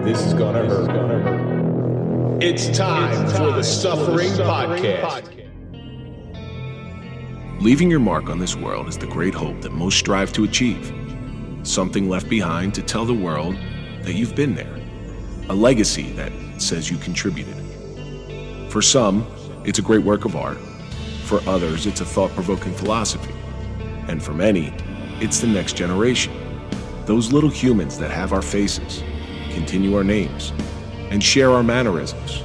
This is gonna hurt. It's time for the Suffering Podcast. Leaving your mark on this world is the great hope that most strive to achieve. Something left behind to tell the world that you've been there. A legacy that says you contributed. For some, it's a great work of art. For others, it's a thought-provoking philosophy. And for many, it's the next generation. Those little humans that have our faces, continue our names, and share our mannerisms.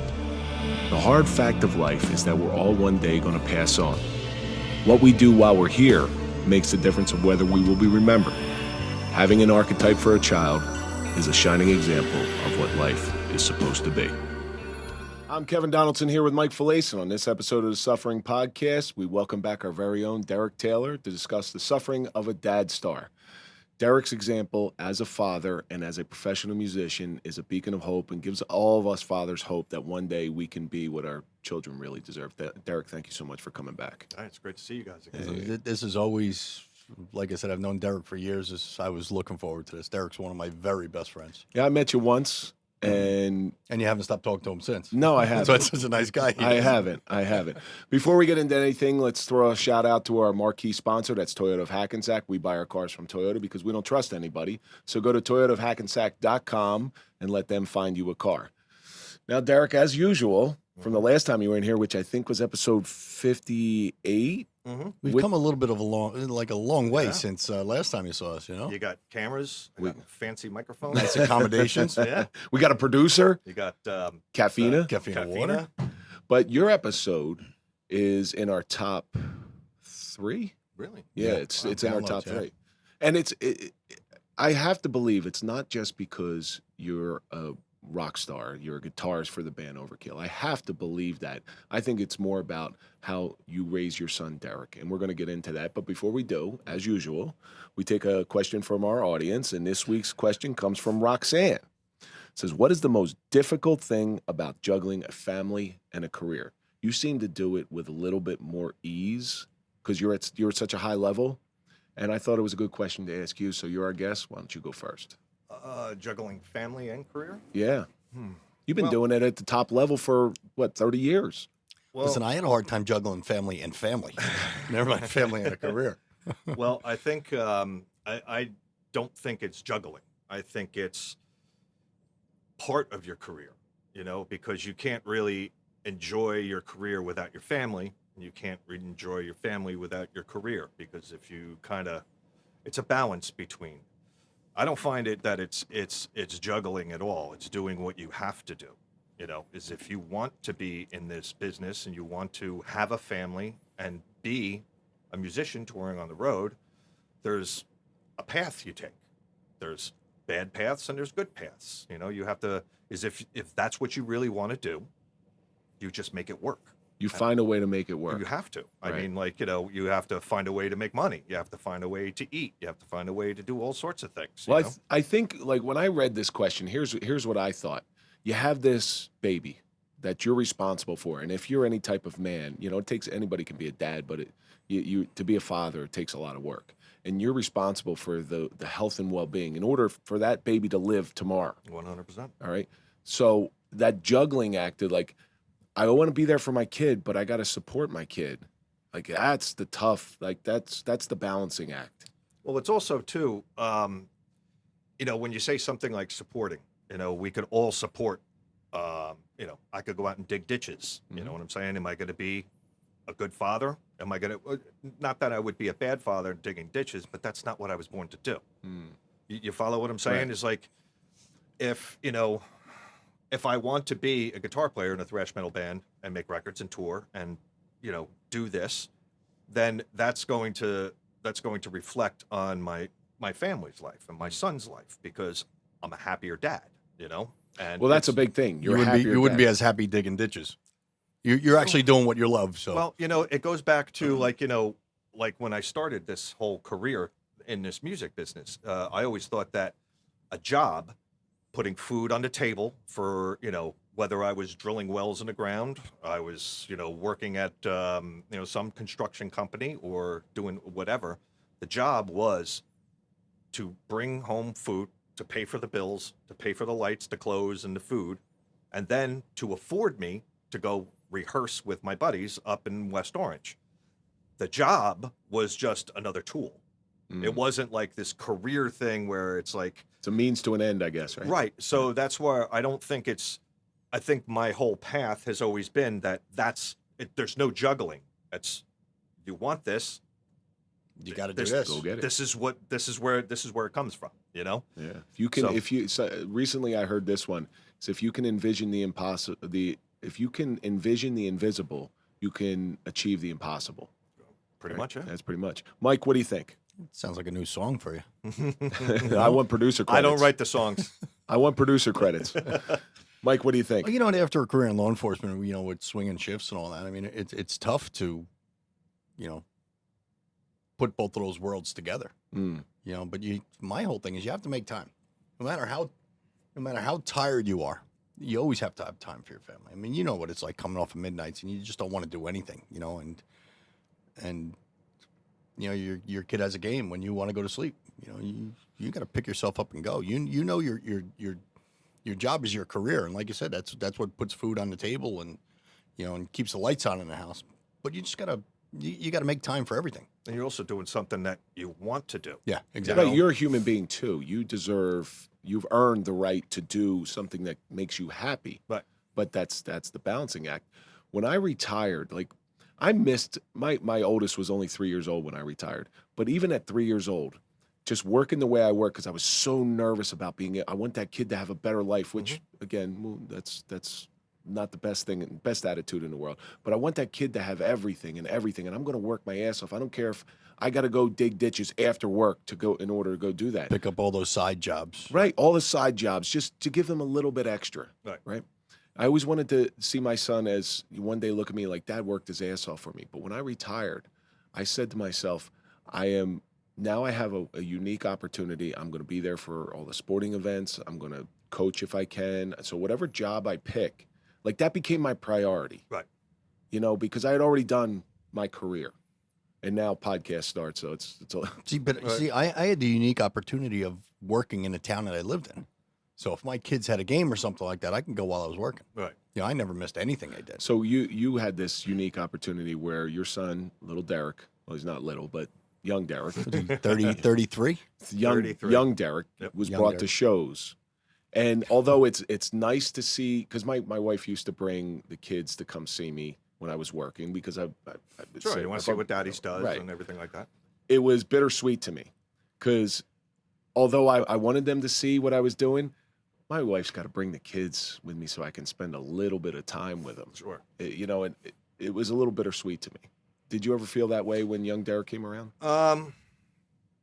The hard fact of life is that we're all one day going to pass on. What we do while we're here makes the difference of whether we will be remembered. Having an archetype for a child is a shining example of what life is supposed to be. I'm Kevin Donaldson here with Mike Failace, and on this episode of the Suffering Podcast, we welcome back our very own Derek Taylor to discuss the suffering of a Dadstar. Derek's example as a father and as a professional musician is a beacon of hope and gives all of us fathers hope that one day we can be what our children really deserve. Derek, thank you so much for coming back. All right, it's great to see you guys again. This is always, like I said, I've known Derek for years. I was looking forward to this. Derek's one of my very best friends. Yeah, I met you once, and you haven't stopped talking to him since. No, I haven't. So that's a nice guy. I haven't. Before we get into anything, let's throw a shout out to our marquee sponsor. That's Toyota of Hackensack. We buy our cars from Toyota because we don't trust anybody. So go to toyotaofhackensack.com and let them find you a car. Now, Derek, as usual, from the last time you were in here, which I think was episode 58. We've come a little bit of a long way since last time you saw us, you know? You got cameras, you got fancy microphones. Nice accommodations. Yeah. We got a producer. You got Caffeina. Caffeine water. But your episode is in our top 3. Really? Yeah, it's in our top 3. And I have to believe it's not just because you're a rock star, you're a guitarist for the band Overkill. I have to believe that. I think it's more about how you raise your son, Derek, and we're going to get into that. But before we do, as usual, we take a question from our audience, and this week's question comes from Roxanne. It says, what is the most difficult thing about juggling a family and a career? You seem to do it with a little bit more ease because you're at such a high level, and I thought it was a good question to ask you, so you're our guest. Why don't you go first? Juggling family and career? Yeah. You've been doing it at the top level for, 30 years? Well, Listen, I had a hard time juggling family and family. Never mind family and a career. well, I think I don't think it's juggling. I think it's part of your career, because you can't really enjoy your career without your family, and you can't enjoy your family without your career, because if you it's a balance between. I don't find it that it's juggling at all. It's doing what you have to do, is if you want to be in this business and you want to have a family and be a musician touring on the road, there's a path you take. There's bad paths and there's good paths. You have to, if that's what you really want to do, you just make it work. You find a way to make it work. You have to. Right. I mean, you have to find a way to make money. You have to find a way to eat. You have to find a way to do all sorts of things. Well, I think, when I read this question, here's what I thought. You have this baby that you're responsible for, and if you're any type of man, it takes, anybody can be a dad, but you to be a father, it takes a lot of work. And you're responsible for the health and well-being in order for that baby to live tomorrow. 100%. All right? So that juggling act of, I want to be there for my kid, but I got to support my kid. That's the tough, that's the balancing act. Well, it's also too, when you say something like supporting, we could all support, I could go out and dig ditches. You know what I'm saying? Am I going to be a good father? Am I going to, not that I would be a bad father digging ditches, but that's not what I was born to do. You follow what I'm saying? Right. It's if I want to be a guitar player in a thrash metal band and make records and tour and, do this, then that's going to reflect on my family's life and my son's life, because I'm a happier dad, And well, that's a big thing. You wouldn't be as happy digging ditches. You're actually doing what you love. So well, it goes back to like when I started this whole career in this music business, I always thought that a job, putting food on the table for, whether I was drilling wells in the ground, I was, working at, some construction company or doing whatever, the job was to bring home food to pay for the bills, to pay for the lights, the clothes, and the food, and then to afford me to go rehearse with my buddies up in West Orange. The job was just another tool. It wasn't like this career thing where it's like It's a means to an end, I guess, right? right. So that's why I don't think it's. I think my whole path has always been that there's no juggling. It's you want this, You got to do this- this. Go get it. this is where it comes from. You know. Yeah. If you can, So- recently I heard this one. So if you can envision the impossible, if you can envision the invisible, you can achieve the impossible. Pretty Right? much, yeah. That's pretty much. Mike, what do you think? Sounds like a new song for you. I want producer credits. I don't write the songs. I want producer credits. Mike, what do you think? Well, you know, and after a career in law enforcement, you know, with swinging shifts and all that, I mean, it's tough to, you know, put both of those worlds together. Mm. You know, but my whole thing is you have to make time, no matter how tired you are. You always have to have time for your family. I mean, you know what it's like coming off of midnights and you just don't want to do anything, you know, and you know your kid has a game when you want to go to sleep. You know, you got to pick yourself up and go. You know your job is your career, and like you said, that's what puts food on the table and you know and keeps the lights on in the house. But you just gotta you got to make time for everything. And you're also doing something that you want to do. Yeah, exactly. Right, you're a human being too. You've earned the right to do something that makes you happy. Right. But that's the balancing act. When I retired, like I missed my oldest was only 3 years old when I retired. But even at 3 years old, just working the way I work because I was so nervous about I want that kid to have a better life, which again, well, that's not the best attitude in the world. But I want that kid to have everything, and I'm going to work my ass off. I don't care if I got to go dig ditches after work in order to go do that. Pick up all those side jobs. Right, all the side jobs, just to give them a little bit extra. Right. I always wanted to see my son as one day look at me like Dad worked his ass off for me. But when I retired, I said to myself, I have a unique opportunity. I'm going to be there for all the sporting events. I'm going to coach if I can. So whatever job I pick, like that became my priority. Right. You know, because I had already done my career. And now podcast starts, so it's all. See, I had the unique opportunity of working in a town that I lived in. So if my kids had a game or something like that, I can go while I was working. Right. You know, I never missed anything I did. So you had this unique opportunity where your son, little Derek, well, he's not little, but young Derek, 33? young Derek was Young brought Derek. to shows. And although it's nice to see, because my wife used to bring the kids to come see me when I was working because I Sure. You want to see what Daddy's does Right. and everything like that. It was bittersweet to me because although I wanted them to see what I was doing, my wife's got to bring the kids with me so I can spend a little bit of time with them. Sure. You know, and it was a little bittersweet to me. Did you ever feel that way when young Derek came around?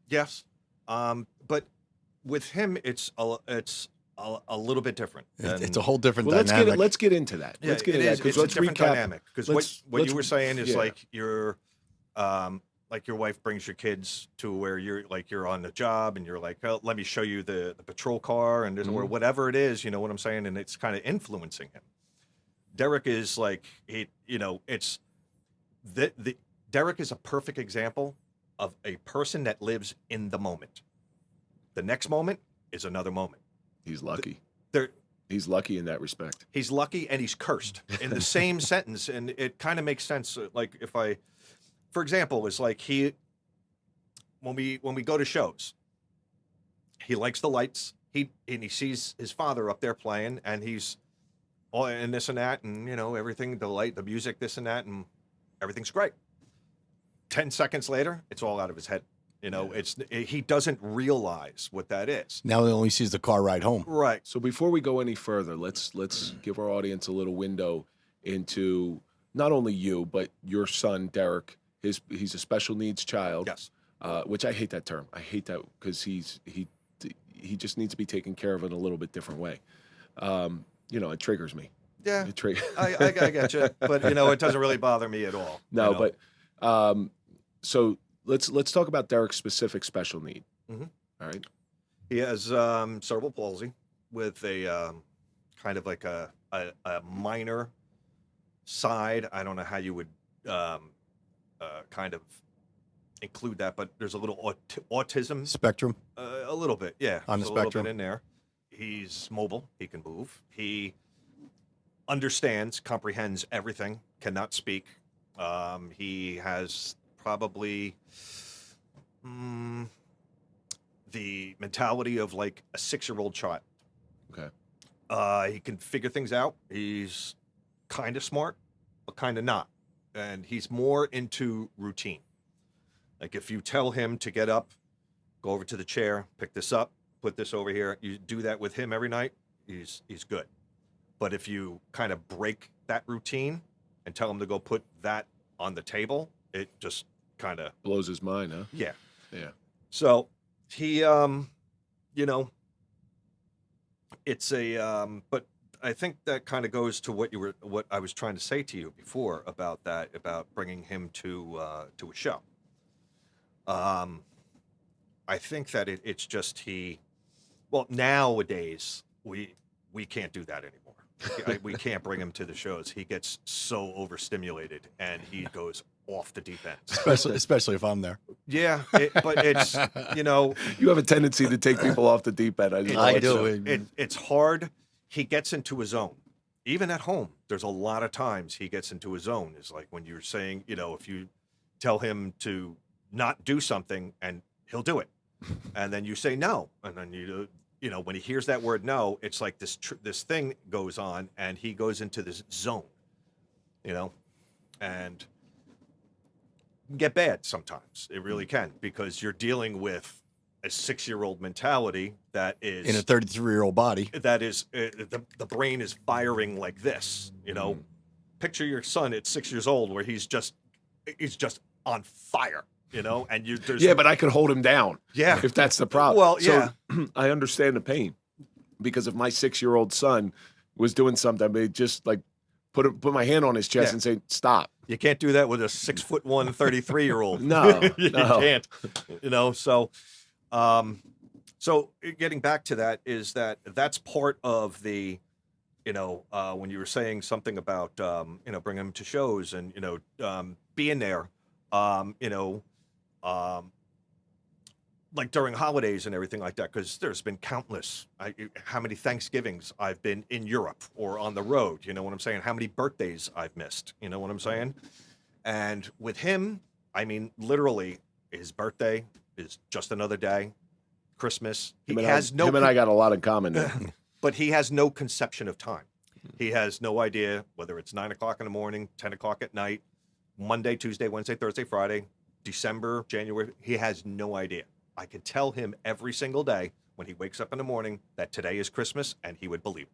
Yes. But with him, it's a little bit different. It's a whole different Well, dynamic. let's get into that. Yeah, Let's get it into is. that It's a different recap. dynamic. Because what you were saying is yeah. like your wife brings your kids to where you're on the job and you're like, oh, let me show you the patrol car and or whatever it is, you know what I'm saying? And it's kind of influencing him. Derek is like, it's Derek is a perfect example of a person that lives in the moment. The next moment is another moment. He's lucky. There, He's lucky in that respect. He's lucky and he's cursed in the same sentence. And it kind of makes sense. Like for example, it's like when we go to shows, he likes the lights. He sees his father up there playing and he's all and this and that and, everything, the light, the music, this and that, and everything's great. 10 seconds later, it's all out of his head. He doesn't realize what that is. Now he only sees the car ride home. Right. So before we go any further, let's give our audience a little window into not only you, but your son, Derek. He's a special needs child. Yes. Which I hate that term. I hate that because he just needs to be taken care of in a little bit different way. It triggers me. Yeah. It I get you. But, it doesn't really bother me at all. No, but so let's talk about Derek's specific special need. Mhm. All right. He has cerebral palsy with a kind of like a minor side. I don't know how you would kind of include that, but there's a little autism, Spectrum. a little bit, yeah, On the there's a little spectrum. bit in there. He's mobile. He can move. He understands, comprehends everything. Cannot speak. He has probably the mentality of like a 6-year-old child. Okay. He can figure things out. He's kind of smart, but kind of not. And he's more into routine. Like if you tell him to get up, go over to the chair, pick this up, put this over here, you do that with him every night, he's good. But if you kind of break that routine and tell him to go put that on the table, it just kind of Blows his mind, huh? yeah. Yeah. So he, you know, it's a, but I think that kind of goes to what I was trying to say to you before about that, about bringing him to a show. I think that it's just well, nowadays we can't do that anymore. We can't bring him to the shows. He gets so overstimulated and he goes off the deep end. Especially if I'm there. Yeah, but it's, you know, You have a tendency to take people off the deep end. I do. it's hard. He gets into his own. Even at home, there's a lot of times he gets into his own. It's like when you're saying, you know, if you tell him to not do something and he'll do it. And then you say no. And then you know, when he hears that word no, it's like this thing goes on and he goes into this zone, you know, and can get bad sometimes. It really can, because you're dealing with a 6-year-old mentality that is In a 33-year-old body. that is the brain is firing like this, you know. Picture your son at 6 years old where he's just on fire, you know, and there's Yeah, but I could hold him down. Yeah. If that's the problem. Well, So, I understand the pain, because if my 6-year-old son was doing something, I'd just like put my hand on his chest Yeah. and say, stop. you can't do that with a 6'1", 33-year-old. No, you no. can't, you know. So getting back to that, is that's part of the, you know, when you were saying something about, you know, bringing him to shows and, you know, being there, you know, like during holidays and everything like that, because there's been countless, how many Thanksgivings I've been in Europe or on the road, you know what I'm saying? How many birthdays I've missed, you know what I'm saying? And with him, I mean, literally, his birthday is just another day. Christmas, Him and I got a lot in common there. but he has no conception of time. He has no idea whether it's 9 o'clock in the morning, 10 o'clock at night, Monday, Tuesday, Wednesday, Thursday, Friday, December, January. He has no idea. I could tell him every single day when he wakes up in the morning that today is Christmas, and he would believe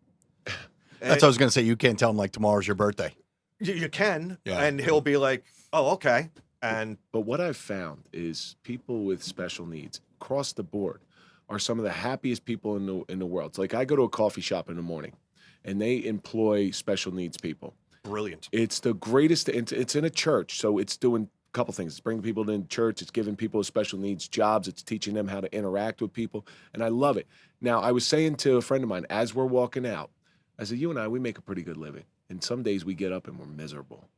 it. That's what I was going to say. You can't tell him like tomorrow's your birthday. You can, Yeah. and he'll be like, oh, okay. And But what I've found is people with special needs across the board are some of the happiest people in the world. It's like I go to a coffee shop in the morning, and they employ special needs people. brilliant. It's the greatest. It's in a church, so it's doing a couple things. It's bringing people in church. It's giving people with special needs jobs. It's teaching them how to interact with people, and I love it. Now, I was saying to a friend of mine as we're walking out, I said, "You and I, we make a pretty good living, and some days we get up and we're miserable.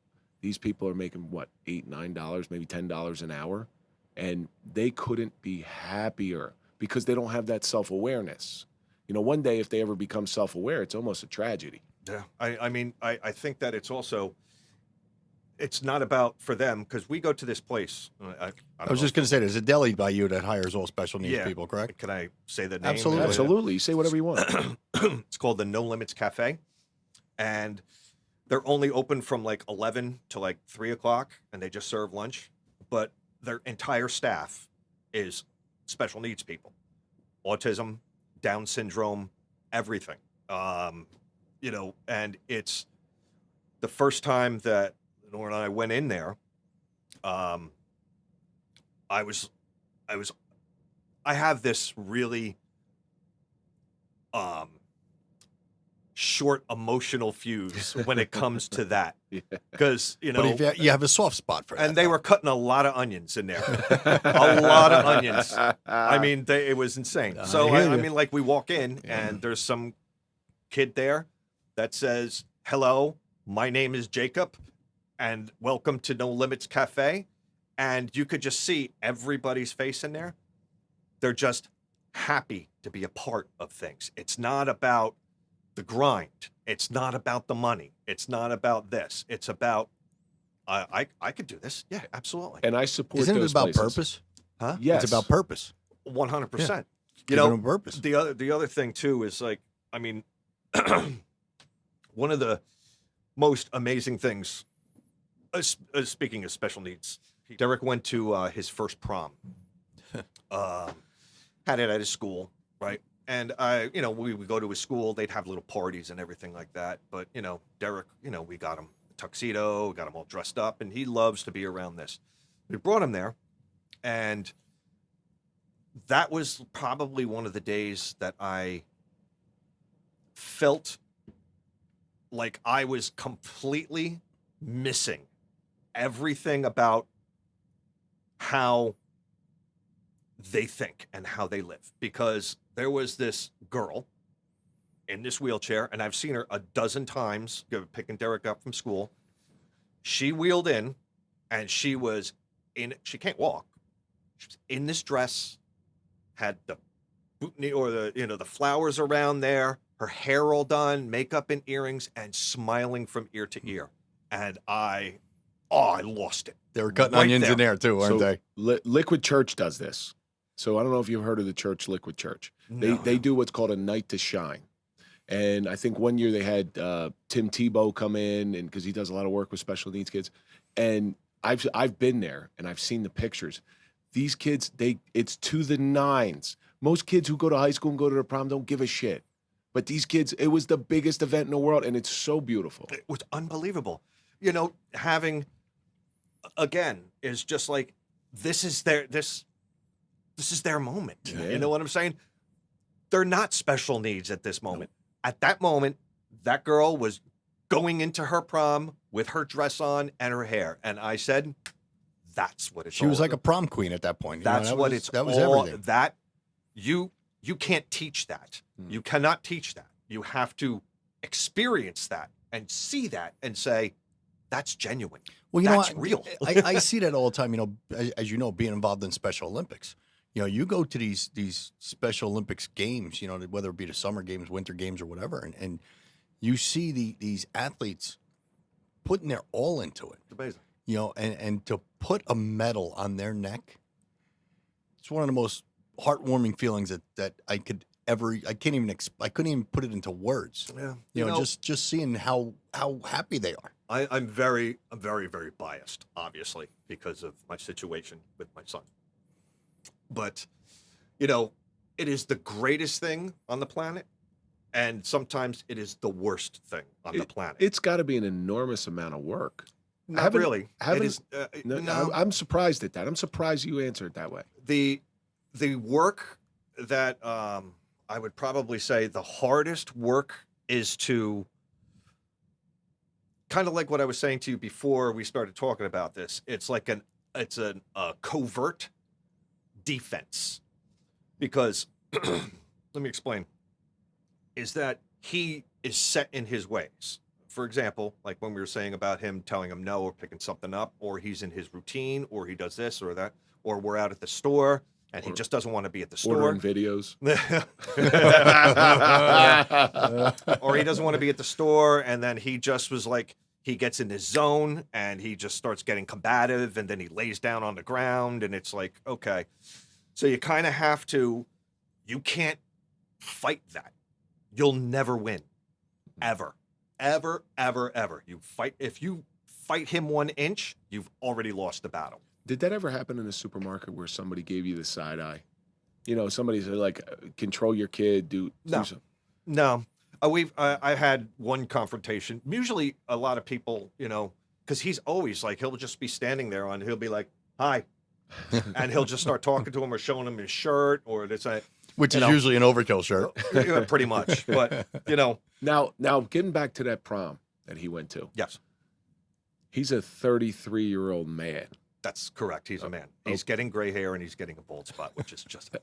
These people are making what, $8, $9, maybe $10 an hour, and they couldn't be happier because they don't have that self-awareness. You know, one day if they ever become self-aware, it's almost a tragedy." Yeah, I mean, I think that it's also, it's not about for them, because we go to this place. I I was just going to say, there's a deli by you that hires all special needs Yeah. people, correct? Can I say the name? Absolutely. Absolutely, you say whatever you want. It's called the No Limits Cafe, and they're only open from like 11 to like 3 o'clock, and they just serve lunch. But their entire staff is special needs people, autism, Down syndrome, everything. You know, and it's the first time that Nora and I went in there. I have this really short emotional fuse when it comes to that, because you know, But if you have a soft spot for that. and they though. were cutting a lot of onions in there, a lot of onions. I mean, it was insane. So hear I you. mean, like we walk in and there's some kid there that says, "Hello, my name is Jacob, and welcome to No Limits Cafe." And you could just see everybody's face in there. They're just happy to be a part of things. It's not about the grind. It's not about the money. It's not about this. It's about, I could do this. Yeah, absolutely. And I support Isn't it those about places. purpose? Huh? Yes. It's about purpose. 100%. You Give know, it a purpose. the other thing too is like, I mean, one of the most amazing things, speaking of special needs, Derek went to his first prom. Had it at his school, right? And we would go to his school. They'd have little parties and everything like that. But Derek, we got him a tuxedo, got him all dressed up, and he loves to be around this. We brought him there, and that was probably one of the days that I felt like I was completely missing everything about how they think and how they live, because there was this girl in this wheelchair, and I've seen her a dozen times picking Derek up from school. She wheeled in, and she can't walk. She was in this dress, had the the flowers around there, her hair all done, makeup and earrings, and smiling from ear to ear. And I lost it. They were cutting Right onions there. in there too, weren't they? Liquid Church does this. So I don't know if you've heard of the church Liquid Church. They do what's called a night to shine. And I think one year they had Tim Tebow come in, and because he does a lot of work with special needs kids. And I've been there and I've seen the pictures. These kids, it's to the nines. Most kids who go to high school and go to the prom don't give a shit. But these kids, it was the biggest event in the world, and it's so beautiful. It was unbelievable. Having, again, is just like, this is their moment. Yeah. You know what I'm saying? They're not special needs at this moment. At that moment, that girl was going into her prom with her dress on and her hair. And I said, that's what it's She all was like a about. prom queen at that point. That's what that was all, everything. that you can't teach that. You cannot teach that. You have to experience that and see that and say, that's genuine. Well, that's real. I see that all the time. As you know, being involved in Special Olympics, you go to these Special Olympics games, whether it be the summer games, winter games, or whatever, and you see these athletes putting their all into it. It's amazing. And to put a medal on their neck, it's one of the most heartwarming feelings that I could ever. I couldn't even put it into words. Yeah. Just seeing how happy they are. I'm very, very biased, obviously, because of my situation with my son. But, it is the greatest thing on the planet, and sometimes it is the worst thing on the planet. It's got to be an enormous amount of work. Not really. It is, No, I'm surprised at that. I'm surprised you answered that way. The work that I would probably say the hardest work is to, kind of like what I was saying to you before we started talking about this. It's like a covert defense, because let me explain. Is that he is set in his ways. For example, like when we were saying about him telling him no or picking something up, or he's in his routine, or he does this or that, or we're out at the store and he just doesn't want to be at the store. Ordering videos. Or he doesn't want to be at the store, and then he just was like, he gets in his zone and he just starts getting combative, and then he lays down on the ground, and it's like, okay. So you kind of have to, you can't fight that. You'll never win. Ever. Ever, ever, ever. If you fight him 1 inch, you've already lost the battle. Did that ever happen in a supermarket where somebody gave you the side eye? Somebody said, like, control your kid, do something. No. I've had one confrontation. Usually a lot of people, because he's always like, he'll just be standing there and he'll be like, hi. And he'll just start talking to him or showing him his shirt, or it's a, Which is usually an Overkill shirt. Yeah, pretty much. But, Now, getting back to that prom that he went to. Yes, He's a 33-year-old man. that's correct. He's a man. He's getting gray hair and he's getting a bald spot, which is just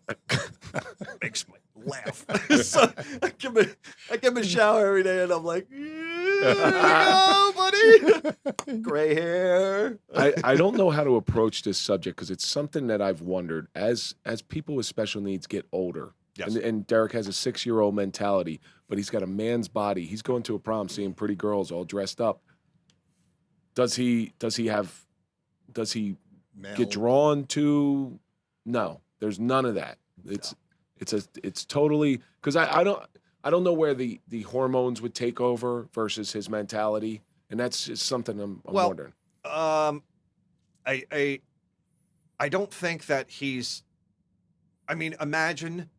makes me laugh. So I give him a shower every day, and I'm like, yeah, buddy. Daddy, gray hair. I don't know how to approach this subject because it's something that I've wondered as people with special needs get older. Yes. And Derek has a 6-year-old mentality, but he's got a man's body. He's going to a prom seeing pretty girls all dressed up. Does he Male. get drawn to? No, there's none of that. It's totally because I don't know where the hormones would take over versus his mentality, and that's just something I'm wondering. I don't think that he's. I mean, imagine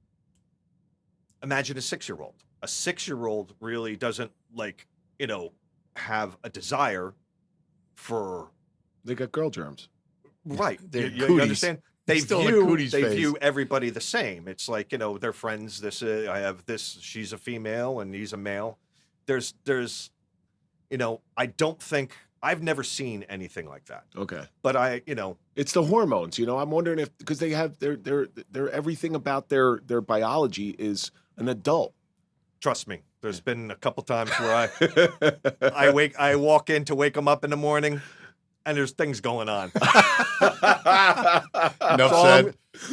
a 6-year-old. A 6-year-old really doesn't have a desire for. They got girl germs. Right. They're You understand? They Still in cooties phase. view everybody the same. It's like, they're friends. I have this, she's a female and he's a male. There's I don't think, I've never seen anything like that. Okay. But It's the hormones, I'm wondering if, because they have their everything about their biology is an adult. trust me, there's been a couple times where I walk in to wake them up in the morning and there's things going on.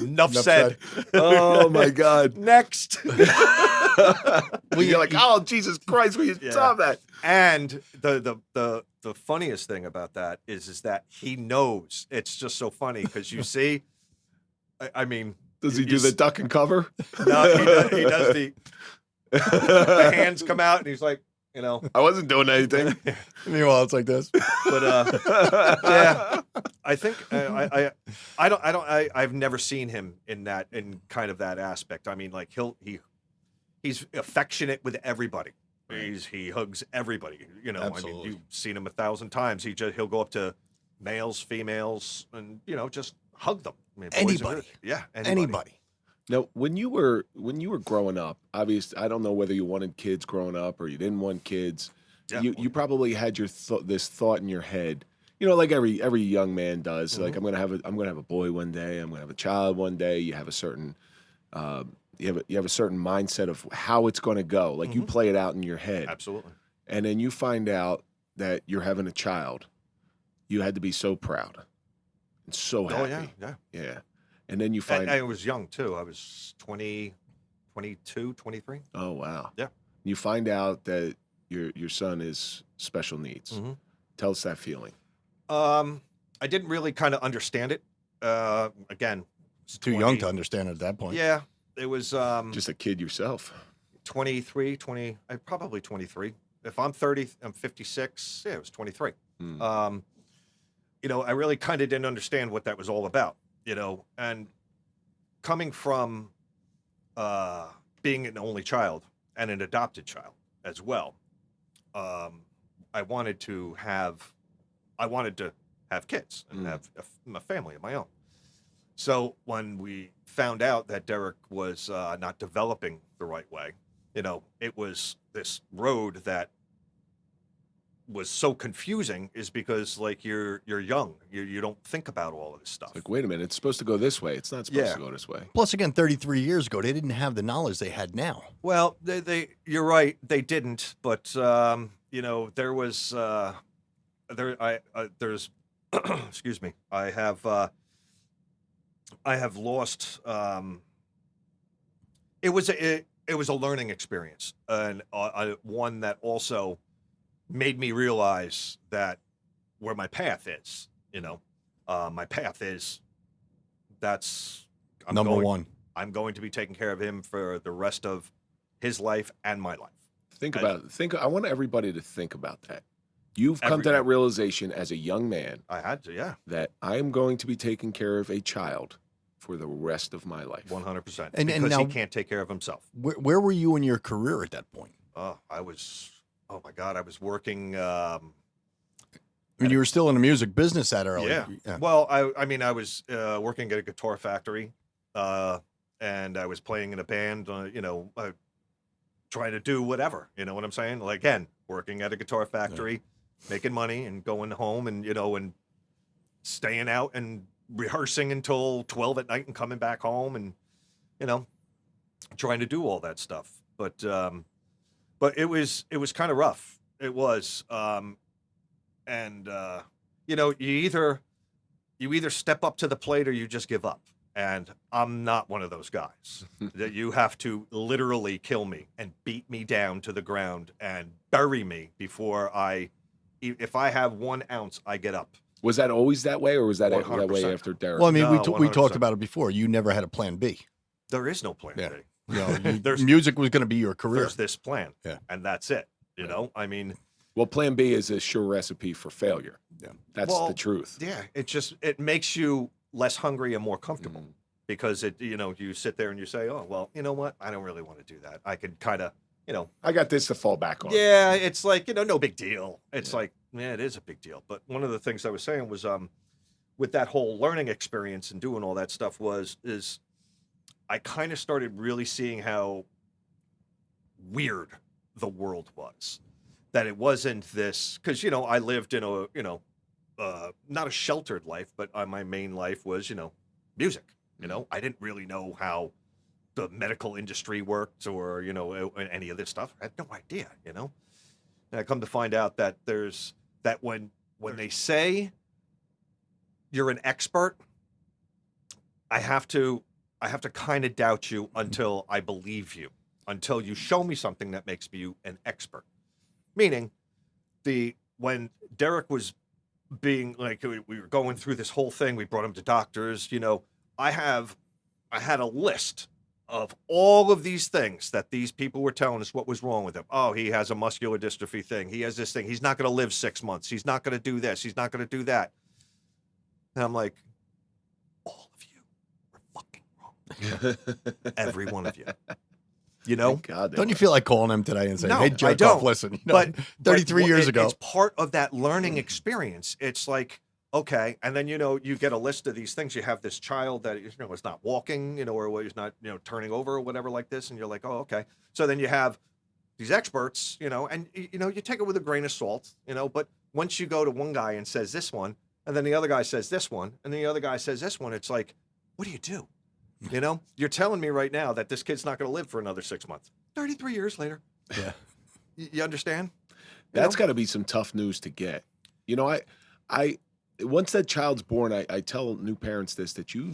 Enough said. Oh my God. Next. You're like, oh Jesus Christ, will you stop that? And the funniest thing about that is that he knows. It's just so funny because you see, I mean, does he do the duck and cover? No, he does the hands come out and he's like, I wasn't doing anything. Meanwhile, it's like this. But yeah, I think I've never seen him in kind of that aspect. I mean, like he's affectionate with everybody. He hugs everybody. Absolutely. I mean, you've seen him 1,000 times. He'll go up to males, females, and just hug them. I mean, Anybody. Anybody. Now, when you were growing up, obviously, I don't know whether you wanted kids growing up or you didn't want kids. Yeah. You probably had this thought in your head, like every young man does. Mm-hmm. Like I'm gonna have a boy one day. I'm gonna have a child one day. You have a certain you have a certain mindset of how it's going to go. Like you play it out in your head. Absolutely. And then you find out that you're having a child. You had to be so proud and so happy. Oh yeah. And then you find... I was young, too. I was 20, 22, 23. Oh, wow. Yeah. You find out that your son is special needs. Mm-hmm. Tell us that feeling. I didn't really kind of understand it. Again, it's too young to understand it at that point. Yeah. It was... just a kid yourself. 23, probably 23. If I'm 30, I'm 56. Yeah, it was 23. I really kind of didn't understand what that was all about. And coming from being an only child and an adopted child as well, I wanted to have kids and have a family of my own. So when we found out that Derek was not developing the right way, it was this road that was so confusing is because you're young, you don't think about all of this stuff. It's like, wait a minute, it's supposed to go this way. It's not supposed to go this way. Plus, again, 33 years ago, they didn't have the knowledge they had now. Well, you're right, they didn't. But there was there's excuse me, I have lost. It was a learning experience, and one that also made me realize that where my path is, my path is number one. I'm going to be taking care of him for the rest of his life and my life. Think about it. I want everybody to think about that. You've come to that realization as a young man. I had to, yeah. That I am going to be taking care of a child for the rest of my life. 100%. And because now, he can't take care of himself. Where were you in your career at that point? Oh my God, I was working. I mean, you were still in the music business that early. Yeah. Well, I mean, I was working at a guitar factory, and I was playing in a band. Trying to do whatever. You know what I'm saying? Like, again, working at a guitar factory, making money, and going home, and and staying out and rehearsing until 12 at night, and coming back home, and trying to do all that stuff. But it was kind of rough. It was, And you either step up to the plate or you just give up. And I'm not one of those guys that you have to literally kill me and beat me down to the ground and bury me before if I have 1 ounce, I get up. Was that always that way, or was that that 100%. way after Derek? Well, I mean, No, we talked 100%. about it before. You never had a plan B. There is no plan Yeah. B. You know, There's music was going to be your career. There's this plan. Yeah. And that's it. You know, I mean, Well, Plan B is a sure recipe for failure. Yeah. That's Well, the truth. yeah, it makes you less hungry and more comfortable Mhm. because you sit there and you say, oh, well, you know what? I don't really want to do that. I could kind of, I got this to fall back on. yeah, it's like, no big deal. It's Yeah. like, yeah, it is a big deal. But one of the things I was saying was, with that whole learning experience and doing all that stuff is I kind of started really seeing how weird the world was. That it wasn't this, because, I lived in not a sheltered life, but my main life was, music. I didn't really know how the medical industry worked or, any of this stuff. I had no idea, And I come to find out that when they say you're an expert, I have to kind of doubt you until I believe you, until you show me something that makes you an expert. Meaning, when Derek was being like, we were going through this whole thing, we brought him to doctors. I had a list of all of these things that these people were telling us what was wrong with him. Oh, he has a muscular dystrophy thing. He has this thing. He's not going to live 6 months. He's not going to do this. He's not going to do that. And I'm like, all of you are fucking wrong. Every one of you. God, Don't you feel like calling him today and saying, No, hey, I jerk don't. off, listen, But 33 years ago. It's part of that learning experience. It's like, okay. And then, you get a list of these things. You have this child that, is not walking, or he's not, turning over or whatever like this. And you're like, oh, okay. So then you have these experts, and, you take it with a grain of salt, but once you go to one guy and says this one, and then the other guy says this one, and then the other guy says this one, it's like, what do you do? You're telling me right now that this kid's not going to live for another 6 months. 33 years later. Yeah. You understand? That's got to be some tough news to get. I once that child's born, I tell new parents this, that you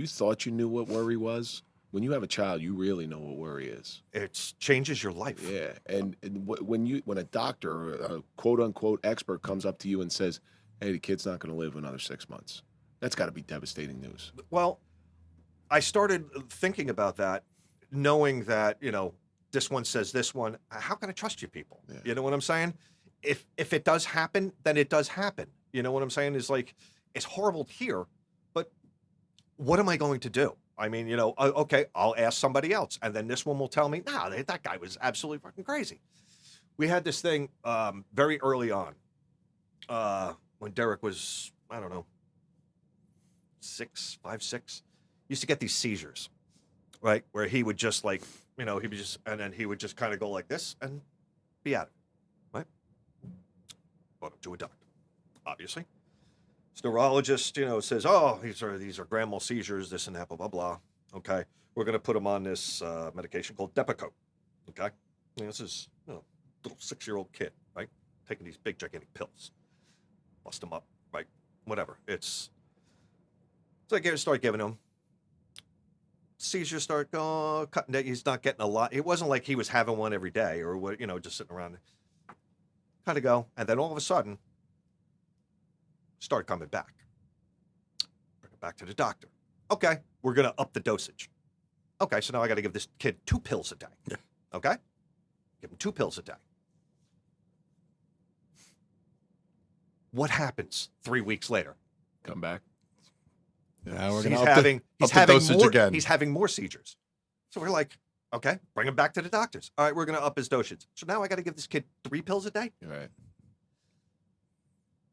thought you knew what worry was. When you have a child, you really know what worry is. It changes your life. Yeah, and when a doctor or a quote unquote expert comes up to you and says, "Hey, the kid's not going to live another 6 months," that's got to be devastating news. Well, I started thinking about that, knowing that, this one says this one. How can I trust you people? Yeah. You know what I'm saying? If it does happen, then it does happen. You know what I'm saying? Is like, it's horrible to hear, but what am I going to do? I mean, okay, I'll ask somebody else. And then this one will tell me, no, that guy was absolutely fucking crazy. We had this thing very early on when Derek was, I don't know, 5, 6. Used to get these seizures, right? Where he would just like, and then he would just kind of go like this and be at it, right? Brought him to a doctor, obviously. This neurologist, says, oh, these are grand mal seizures, this and that, blah, blah, blah. Okay. We're going to put him on this medication called Depakote. Okay. This is a little 6-year-old kid, right? Taking these big, gigantic pills. Bust him up, right? Whatever. So I start giving him. Seizures start cutting. He's not getting a lot. It wasn't like he was having one every day or what, just sitting around. Kind of go. And then all of a sudden, start coming back. Bring it back to the doctor. Okay, we're going to up the dosage. Okay, so now I got to give this kid 2 pills a day. Yeah. Okay? Give him 2 pills a day. What happens 3 weeks later? Come back. Now we're He's going having to dosage more, again. He's having more seizures. So we're like, okay, bring him back to the doctors. All right, we're going to up his dosage. So now I got to give this kid 3 pills a day? Right.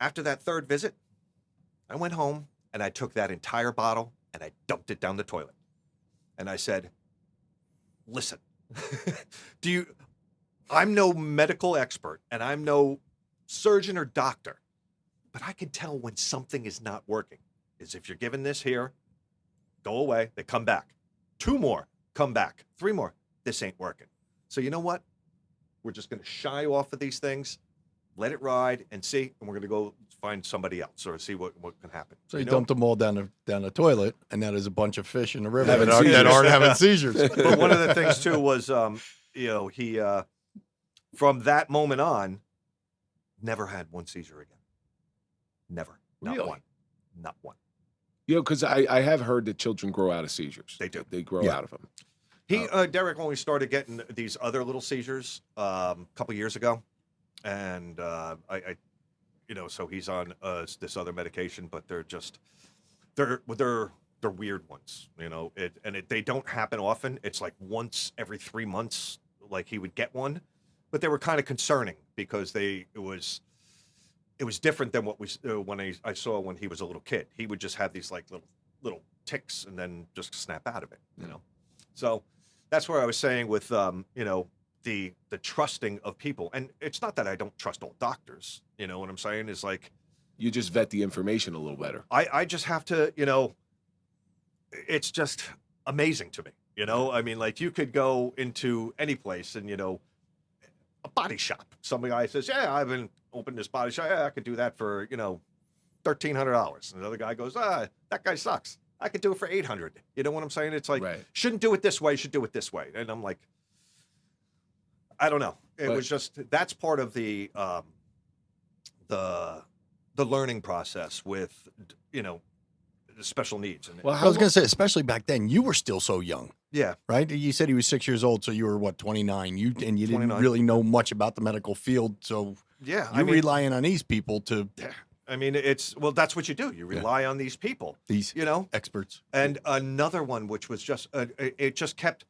After that 3rd visit, I went home and I took that entire bottle and I dumped it down the toilet. And I said, listen, I'm no medical expert and I'm no surgeon or doctor, but I can tell when something is not working. Is if you're given this here, go away, they come back. 2 more, come back. 3 more, this ain't working. So you know what? We're just going to shy off of these things let it ride and see, and we're going to go find somebody else or see what can happen. So you dumped them all down the toilet, and now there's a bunch of fish in the river Having that aren't having seizures. But one of the things too was, he from that moment on, never had one seizure again. Never, not Really? one, not one. Because I have heard that children grow out of seizures. They do. They grow out of them. Derek only started getting these other little seizures a couple years ago, and so he's on this other medication, but they're weird ones, they don't happen often. It's like once every 3 months, like he would get one, but they were kind of concerning because it was different than what I saw when he was a little kid. He would just have these like little ticks and then just snap out of it, So that's where I was saying with the trusting of people, and it's not that I don't trust all doctors. You know what I'm saying is like You just vet the information a little better. I just have to, it's just amazing to me. I mean, like you could go into any place and, a body shop. Some guy says, yeah, I've been opened this body shop. Yeah, I could do that for, $1,300. And another guy goes, that guy sucks. I could do it for $800. You know what I'm saying? It's like, shouldn't do it this way, should do it this way. And I'm like, I don't know. It was just, that's part of the learning process with, the special needs. And I was going to say, especially back then, you were still so young. Yeah. Right? You said he was 6 years old, so you were, 29? You didn't 29. really know much about the medical field, so yeah, you're relying on these people to... I mean, that's what you do. You rely on these people. These experts. And another one, which was just, it just kept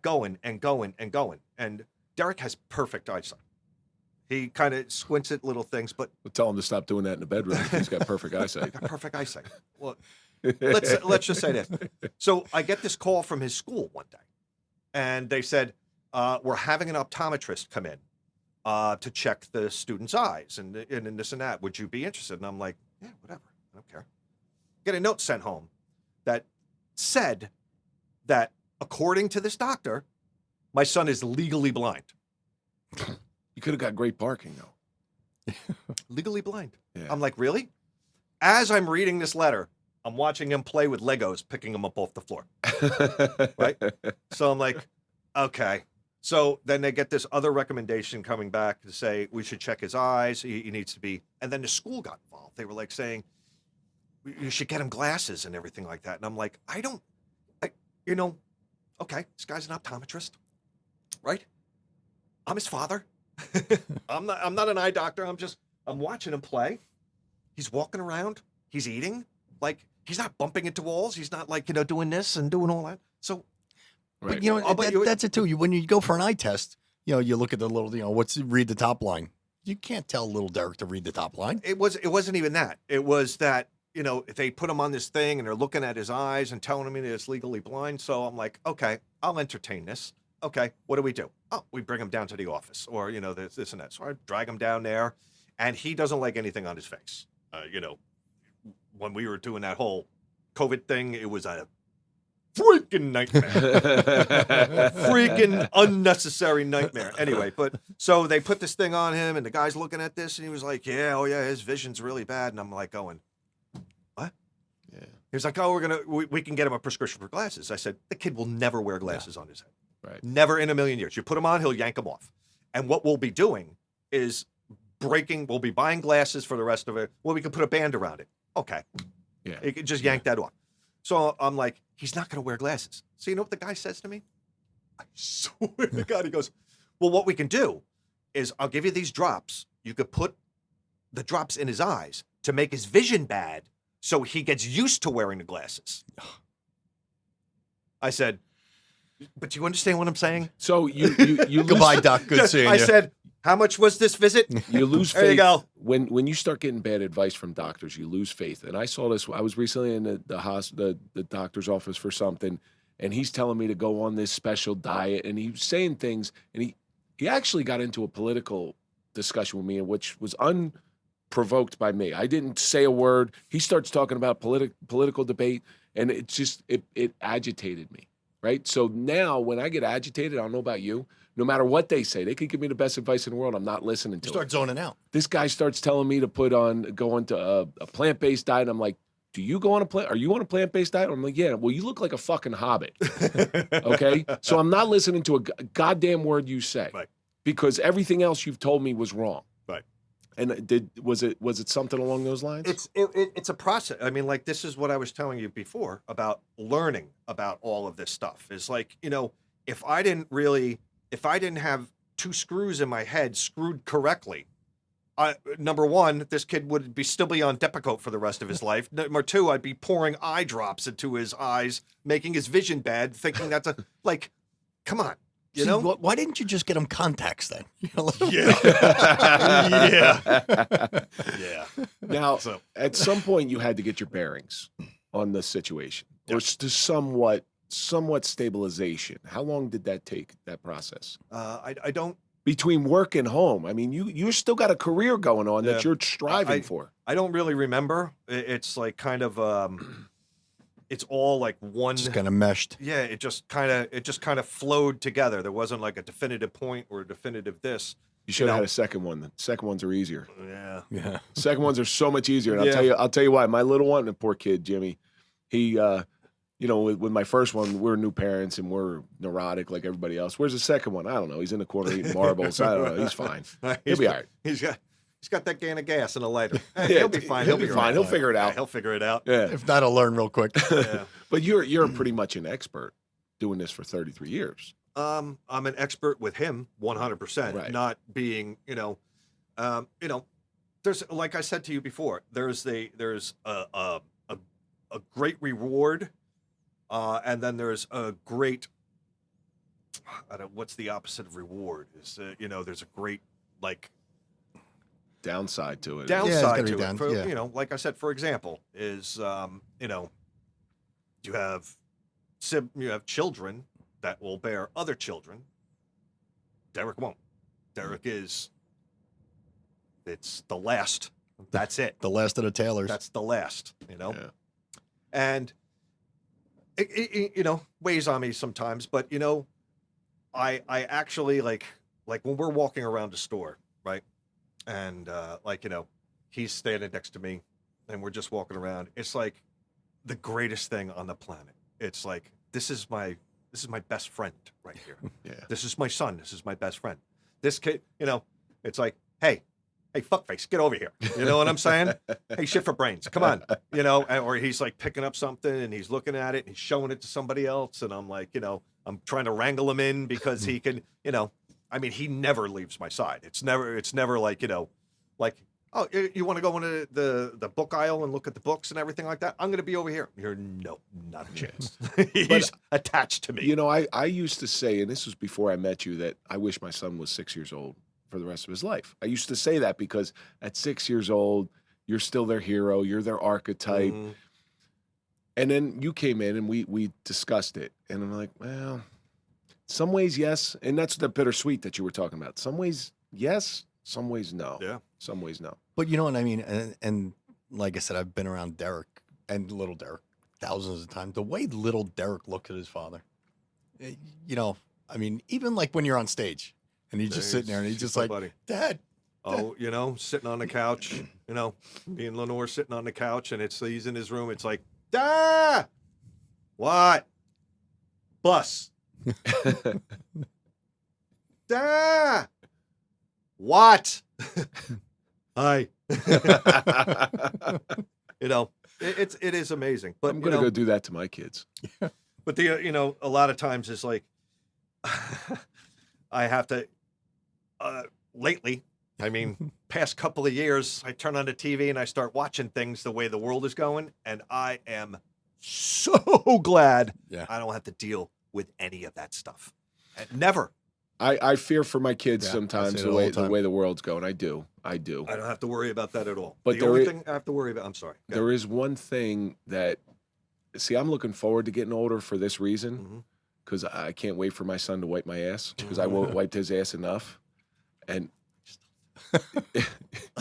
going and going and going. And Derek has perfect eyesight. He kind of squints at little things, but We'll tell him to stop doing that in the bedroom if he's got perfect eyesight. got perfect eyesight. Well, let's just say this. So I get this call from his school one day, and they said, we're having an optometrist come in to check the student's eyes and this and that. Would you be interested? And I'm like, yeah, whatever. I don't care. Get a note sent home that said that according to this doctor, my son is legally blind. You could have got great parking, though. Legally blind. Yeah. I'm like, really? As I'm reading this letter, I'm watching him play with Legos, picking them up off the floor. Right? So I'm like, okay. So then they get this other recommendation coming back to say we should check his eyes. He needs to be. And then the school got involved. They were like saying, you should get him glasses and everything like that. And I'm like, okay, this guy's an optometrist, right? I'm his father. I'm not an eye doctor. I'm watching him play. He's walking around. He's eating. Like, he's not bumping into walls. He's not like, doing this and doing all that. So, Right. But that's it too. When you go for an eye test, you look at the little, read the top line. You can't tell little Derek to read the top line. It wasn't even that. It was that, they put him on this thing and they're looking at his eyes and telling him that it's legally blind. So I'm like, okay, I'll entertain this. Okay, what do we do? Oh, we bring him down to the office or, this and that. So I drag him down there and he doesn't like anything on his face. When we were doing that whole COVID thing, it was a freaking nightmare. Freaking unnecessary nightmare. Anyway, but so they put this thing on him and the guy's looking at this and he was like, yeah, his vision's really bad. And I'm like going, what? Yeah. He was like, oh, we can get him a prescription for glasses. I said, the kid will never wear glasses on his head. Right. Never in a million years. You put them on, he'll yank them off. And what we'll be doing is we'll be buying glasses for the rest of it. Well, we can put a band around it. Okay. Yeah. You can just yank that off. So I'm like, he's not going to wear glasses. So you know what the guy says to me? I swear to God, he goes, well, what we can do is I'll give you these drops. You could put the drops in his eyes to make his vision bad so he gets used to wearing the glasses. I said, but do you understand what I'm saying? So you Goodbye, Doc. Good seeing you. I said, how much was this visit? You lose faith. There you go. When you start getting bad advice from doctors, you lose faith. And I saw this. I was recently in the doctor's office for something, and he's telling me to go on this special diet, and he was saying things, and he actually got into a political discussion with me, which was unprovoked by me. I didn't say a word. He starts talking about political debate, and it agitated me. right? So now when I get agitated, I don't know about you, no matter what they say, they could give me the best advice in the world. I'm not listening to You it. start zoning out. This guy starts telling me to go on to a plant-based diet. I'm like, are you on a plant-based diet? I'm like, yeah. Well, you look like a fucking hobbit. Okay? So I'm not listening to a goddamn word you say. Right. Because everything else you've told me was wrong. Right. And was it something along those lines? It's a process. I mean, like, this is what I was telling you before about learning about all of this stuff. It's like, if I didn't have 2 screws in my head screwed correctly, number one, this kid would still be on Depakote for the rest of his life. Number two, I'd be pouring eye drops into his eyes, making his vision bad, thinking that's like, come on, See, why didn't you just get him contacts then? Yeah. Yeah. Now, at some point, you had to get your bearings on the situation, or to somewhat stabilization. How long did that take? That process? I don't. Between work and home, I mean, you still got a career going on that you're striving for. I don't really remember. It's like kind of, it's all like one. Just kind of meshed. Yeah, it just kind of flowed together. There wasn't like a definitive point or a definitive this. You should have had a second one. The second ones are easier. Yeah. Second ones are so much easier. And I'll tell you why. My little one, the poor kid, Jimmy, he, with my first one, we're new parents and we're neurotic like everybody else. Where's the second one? I don't know. He's in the corner eating marbles. I don't know. He's fine. He'll be all right. He's got that can of gas and a lighter. Yeah, He'll be fine. He'll be fine. He'll figure it out. He'll figure it out. Yeah. If not, I'll learn real quick. Yeah. But you're pretty much an expert doing this for 33 years. I'm an expert with him 100%. Right. Not being, there's, like I said to you before, there's a great reward, and then there's a great, what's the opposite of reward? Is there's a great Downside to it. downside to down, it. For, yeah. Like I said, for example, is you have children that will bear other children. Derek won't. Derek it's the last. That's it. The last of the Taylors. That's the last. Yeah. And it weighs on me sometimes, but I actually like when we're walking around the store, right? And he's standing next to me and we're just walking around. It's like the greatest thing on the planet. It's like this is my best friend right here. Yeah. This is my son. This is my best friend. This kid, it's like, hey, fuckface, get over here. You know what I'm saying? Hey, shit for brains. Come on. Or he's like picking up something and he's looking at it and he's showing it to somebody else. And I'm like, I'm trying to wrangle him in because he can, he never leaves my side. It's never like, oh, you want to go into the book aisle and look at the books and everything like that? I'm going to be over here. No, not a chance. He's attached to me. I used to say, and this was before I met you, that I wish my son was 6 years old for the rest of his life. I used to say that because at 6 years old, you're still their hero, you're their archetype. Mhm. And then you came in and we discussed it. And I'm like, well, some ways, yes. And that's the bittersweet that you were talking about. Some ways, yes. Some ways, no. Yeah. Some ways, no. But you know what I mean? And like I said, I've been around Derek and little Derek thousands of times. The way little Derek looks at his father, even like when you're on stage and he's just sitting there and he's just like, buddy. Dad. Oh, sitting on the couch, me and Lenore sitting on the couch and he's in his room. It's like, Dad, what? Bus. Dad, what? Hi. It is amazing. But I'm going to go do that to my kids. But a lot of times it's like, I have to, lately, past couple of years, I turn on the TV and I start watching things the way the world is going. And I am so glad I don't have to deal with any of that stuff. Never. I fear for my kids sometimes the way the world's going. I do. I don't have to worry about that at all. But the only thing I have to worry about, I'm sorry. There is one thing that, I'm looking forward to getting older for this reason, because I can't wait for my son to wipe my ass, because I won't wipe his ass enough. And you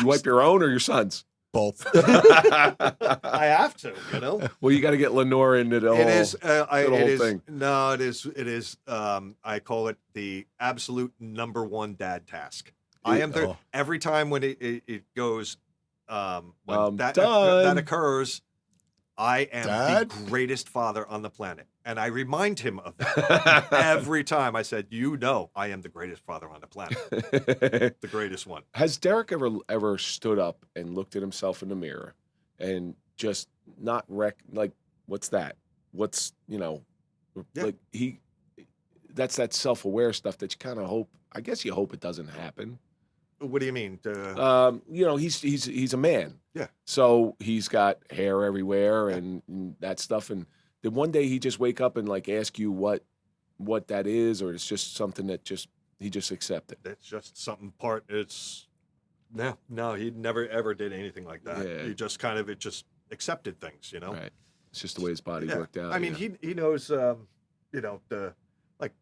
wipe your own or your son's? both. I have to, you know. Well, you got to get Lenore into the It is. the It whole is. thing. No, it is. It is. I call it the absolute #1 dad task. I am there Oh. every time when it goes. When I'm that done. occurs, I am Dad? the greatest father on the planet, and I remind him of that every time. I said, "You know, I am the greatest father on the planet, the greatest one." Has Derek ever stood up and looked at himself in the mirror and just not like, what's that? What's, Yeah. like that's that self-aware stuff that you kind of hope, I guess you hope it doesn't happen. What do you mean? He's a man. Yeah. So he's got hair everywhere and that stuff. And did one day he just wake up and like ask you what that is, or it's just something that he just accepted? It's just something It's no. He never ever did anything like that. Yeah. He just it just accepted things, you know. Right. It's just the way his body Yeah. worked out. I mean, yeah. he knows, the like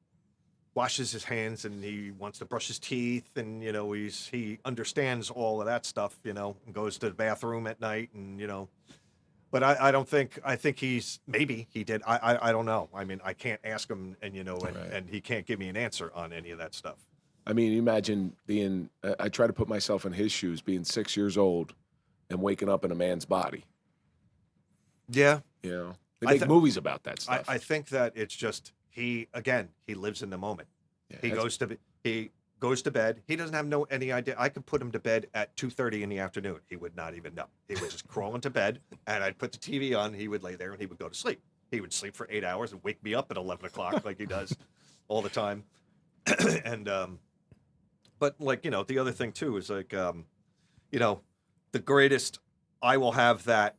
washes his hands and he wants to brush his teeth and he understands all of that stuff, and goes to the bathroom at night and But I don't think I think maybe he did. I don't know. I mean, I can't ask him and Right. and he can't give me an answer on any of that stuff. I mean, imagine being, I try to put myself in his shoes, being 6 years old and waking up in a man's body. Yeah. They I make th- movies about that stuff. I think that it's just he lives in the moment. Yeah, He goes to bed. He doesn't have any idea. I could put him to bed at 2:30 in the afternoon. He would not even know. He would just crawl into bed, and I'd put the TV on. He would lay there and he would go to sleep. He would sleep for 8 hours and wake me up at 11 o'clock like he does all the time. And but the other thing too is the greatest. I will have that.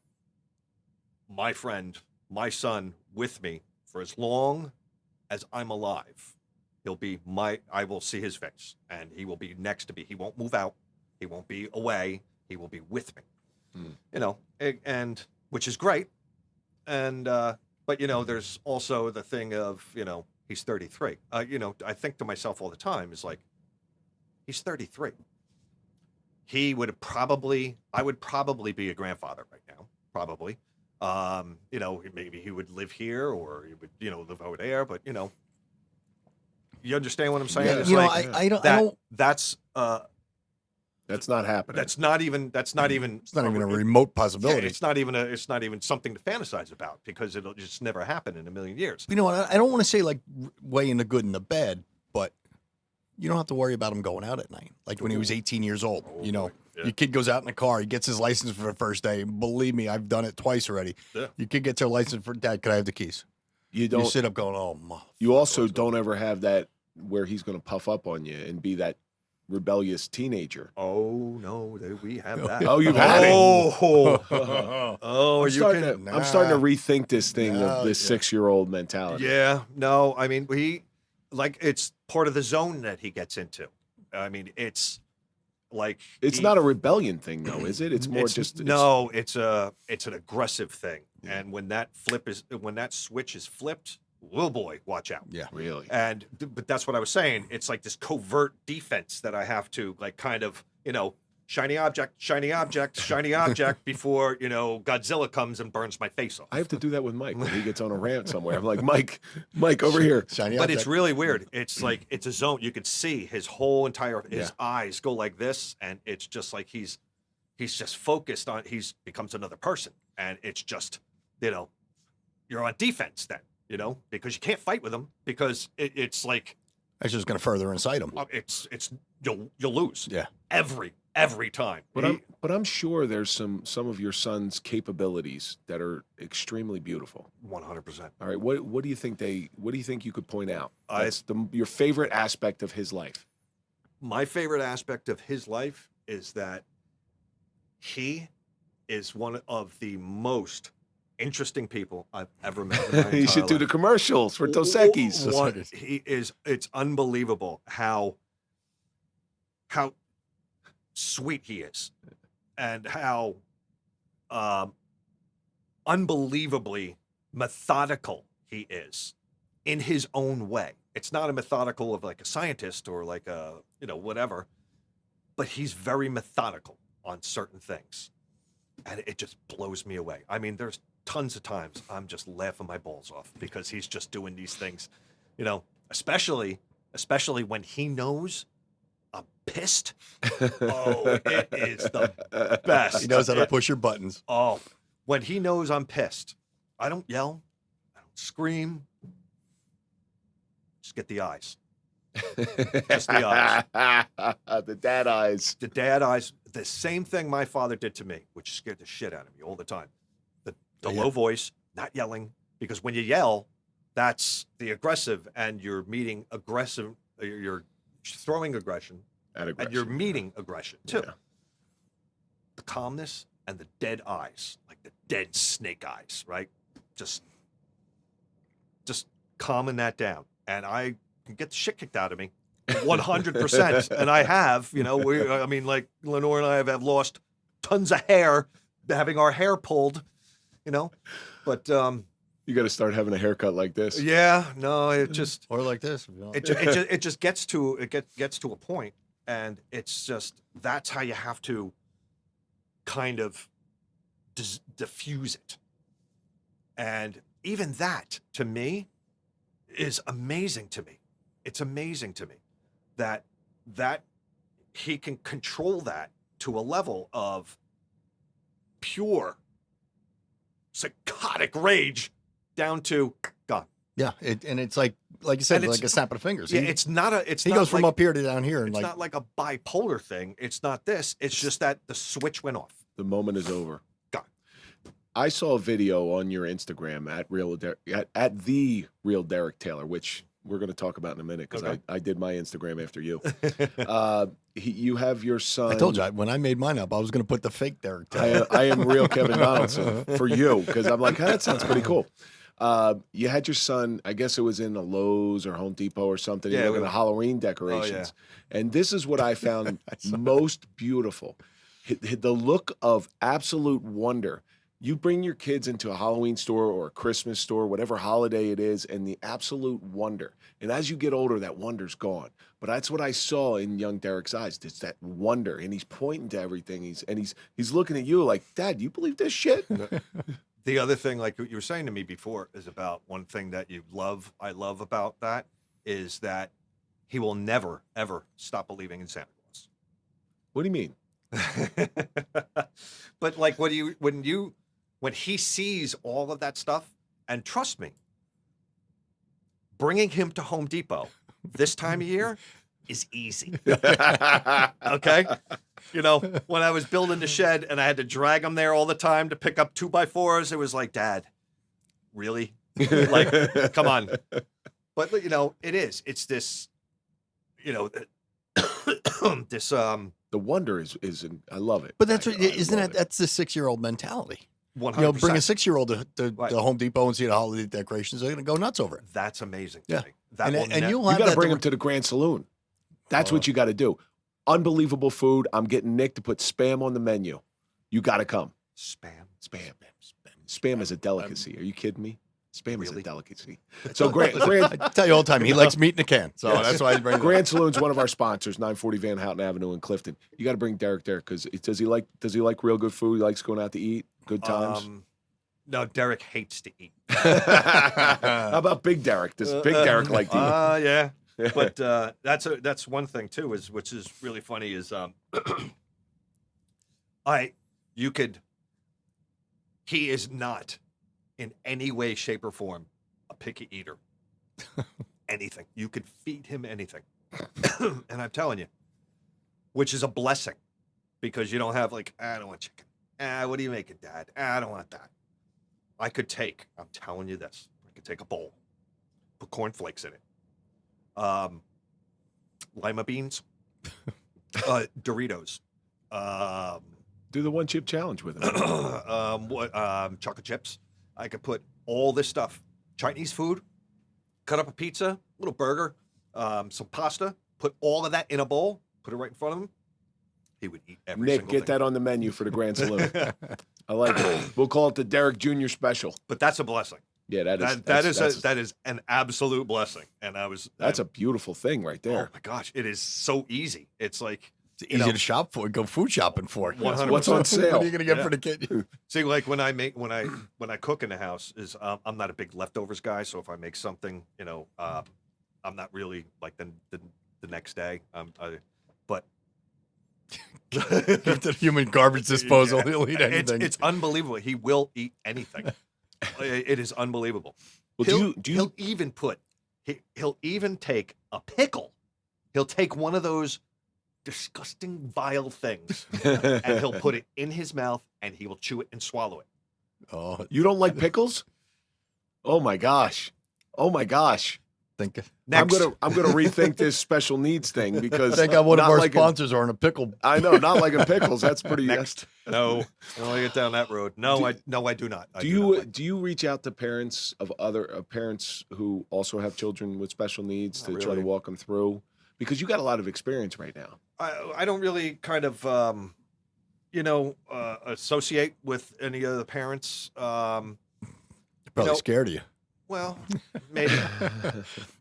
My friend, my son, with me for as long as I'm alive. I will see his face and he will be next to me. He won't move out. He won't be away. He will be with me, and which is great. And, but there's also the thing of, he's 33. I think to myself all the time is like, he's 33. I would probably be a grandfather right now. Probably. Maybe he would live here or he would, live over there, but you understand what I'm saying? Yeah, It's I don't. That's not happening. That's not even. It's not even a remote possibility. It's not even something to fantasize about because it'll just never happen in a million years. You know what? I don't want to say like weighing the good and the bad, but you don't have to worry about him going out at night. Like when he was 18 years old, Yeah. Your kid goes out in the car, he gets his license for the first day. Believe me, I've done it twice already. Yeah. Your kid gets their license for, Dad, can I have the keys? You You don't. sit up going, oh, mother. You also don't ever have that where he's going to puff up on you and be that rebellious teenager. Oh no, we have that. Oh, you've had it. Oh, I'm you starting, can. to, I'm starting to rethink this thing No, of this yeah. 6-year-old mentality. Yeah, no, I mean it's part of the zone that he gets into. I mean, it's like It's not a rebellion thing, though, is it? It's more it's an aggressive thing. And when that switch is flipped, oh boy, watch out. Yeah. Really. But that's what I was saying. It's like this covert defense that I have to like kind of, shiny object before, Godzilla comes and burns my face off. I have to do that with Mike when he gets on a rant somewhere. I'm like, Mike, over here. Shiny But object. it's really weird. It's like it's a zone. You could see his whole entire eyes go like this, and it's just like he's just focused on. Becomes another person, and it's just you're on defense then, because you can't fight with him because it's like That's just going to further incite him. it's you'll lose Yeah. every time. But I'm sure there's some of your son's capabilities that are extremely beautiful. 100%. All right, what do you think you could point out? I- That's your favorite aspect of his life. My favorite aspect of his life is that he is one of the most interesting people I've ever met. In my You should entire do the life. commercials for Dos Equis. It's unbelievable how sweet he is and how unbelievably methodical he is in his own way. It's not a methodical of like a scientist or like a whatever, but he's very methodical on certain things. And it just blows me away. I mean, there's tons of times I'm just laughing my balls off because he's just doing these things, you know, especially when he knows I'm pissed. Oh, it is the best. He knows how to push your buttons. Oh, when he knows I'm pissed, I don't yell, I don't scream. Just get the eyes. Just the eyes. The dad eyes. The dad eyes. The same thing my father did to me, which scared the shit out of me all the time. The low voice, not yelling, because when you yell, that's the aggressive, and you're meeting aggressive. You're throwing aggression, and you're meeting aggression too. Yeah. The calmness and the dead eyes, like the dead snake eyes, right? Just calming that down, and I can get the shit kicked out of me 100%. And I have, you know, I mean, like Lenore and I have lost tons of hair, having our hair pulled, you know, but you got to start having a haircut like this. Yeah, no, it just or like this. It just gets to a point, and it's just that's how you have to kind of diffuse it. And even that, to me, is amazing to me. It's amazing to me that he can control that to a level of pure psychotic rage down to gone. Yeah, and it's like you said, like a snap of the fingers. Yeah, he goes from up here to down here, and it's not like a bipolar thing. It's not this. It's just that the switch went off. The moment is over. Gone. I saw a video on your Instagram at the real Derek Taylor, which we're going to talk about in a minute because I did my Instagram after you. You have your son. I told you when I made mine up, I was going to put the fake Derek Taylor. I am real Kevin Donaldson for you because I'm like, that sounds pretty cool. You had your son, I guess it was in a Lowe's or Home Depot or something. Yeah, looking at Halloween decorations. And this is what I found most beautiful. The look of absolute wonder. You bring your kids into a Halloween store or a Christmas store, whatever holiday it is, and the absolute wonder. And as you get older, that wonder's gone. But that's what I saw in young Derek's eyes. It's that wonder, and he's pointing to everything. He's looking at you like, Dad, you believe this shit? The other thing, like you were saying to me before, is about one thing that I love about that is that he will never, ever stop believing in Santa Claus. What do you mean? But like when he sees all of that stuff, and trust me, bringing him to Home Depot this time of year is easy. Okay? You know, when I was building the shed and I had to drag him there all the time to pick up 2x4s, it was like, Dad, really? Like, come on. But, you know, it's this, you know, this, the wonder is I love it. But that's that's the 6-year-old mentality. 100%. You know, bring a 6-year-old to Home Depot and see the holiday decorations. They're going to go nuts over it. That's amazing. Yeah. To me. You got to bring them to the Grand Saloon. That's what you got to do. Unbelievable food. I'm getting Nick to put Spam on the menu. You got to come. Spam is a delicacy. Are you kidding me? Spam is a delicacy. So Grand I tell you all the time, he likes meat in a can. So that's why I bring Grand Saloon's one of our sponsors, 940 Van Houten Avenue in Clifton. You got to bring Derek there because does he like real good food? He likes going out to eat, good times. No, Derek hates to eat. How about Big Derek? Does Big Derek like to eat? Yeah. But that's one thing too, which is really funny is he is not in any way, shape, or form a picky eater. Anything. You could feed him anything. And I'm telling you, which is a blessing because you don't have like, I don't want chicken. What are you making, Dad? I don't want that. I'm telling you this, I could take a bowl, put cornflakes in it. Lima beans, Doritos, do the 1 chip challenge with him. Chocolate chips. I could put all this stuff, Chinese food, cut up a pizza, little burger, some pasta, put all of that in a bowl, put it right in front of him. He would eat every Nick, single get thing. that on the menu for the Grand Saloon. I like it. We'll call it the Derek Jr. Special. But that's a blessing. Yeah, that is an absolute blessing. And that's a beautiful thing right there. Oh my gosh, it is so easy. It's like It's easy to shop for. Go food shopping for. 100%. What's on sale? What are you gonna get Yeah. for the kid? See, like when I cook in the house, is I'm not a big leftovers guy. So if I make something, I'm not really like the next day. But Give it to the human garbage disposal. Yeah. He'll eat anything. It's unbelievable. He will eat anything. It is unbelievable. Well, He'll even take a pickle. He'll take one of those disgusting, vile things, and he'll put it in his mouth, and he will chew it and swallow it. Oh, you don't like pickles? Oh my gosh. think Next. I'm gonna rethink this special needs thing because one of not our liking- sponsors are in a pickle. I know, not liking pickles. That's pretty. Next. No, I don't want to get down that road. No, I do not. I do not like Do you reach out to parents of other parents who also have children with special needs to Not try to really. walk them through? Because you got a lot of experience right now. I don't really kind of, associate with any of the parents. Probably No. scared of you. Well, maybe.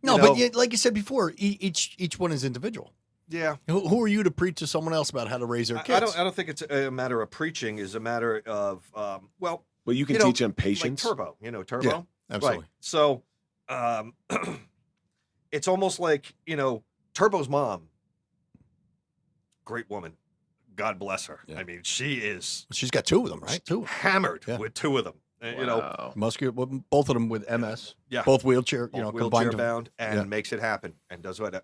No, You but know- yeah, like you said before, each one is individual. Yeah. Who are you to preach to someone else about how to raise their I kids? don't think it's a matter of preaching. It's a matter of, Well, you can You know, teach them like patience. Turbo. Turbo. Yeah, absolutely. Right. So, it's almost like Turbo's mom. Great woman. God bless her. Yeah. I mean, she is She's got two of them, right? Two. hammered Yeah. with two of them. Wow. Muscular, both of them with MS. Yeah. Both wheelchair, both combined. wheelchair to- bound, and yeah. makes it happen, and does what?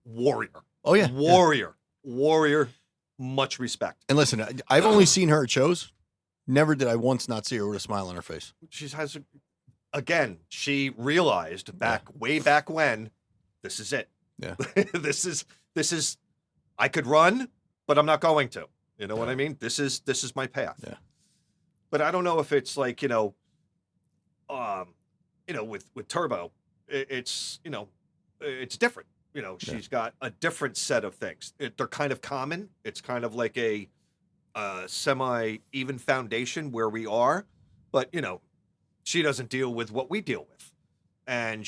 Warrior. Oh yeah. yeah. Warrior. Much respect. And listen, I've only seen her at shows. Never did I once not see her with a smile on her face. She has, again, she realized way back when, this is it. Yeah. this is. I could run, but I'm not going to. You know what I mean? This is my path. Yeah. But I don't know if it's like with Turbo, it's it's different. She's got a different set of things. They're kind of common. It's kind of like a semi-even foundation where we are, but she doesn't deal with what we deal with, and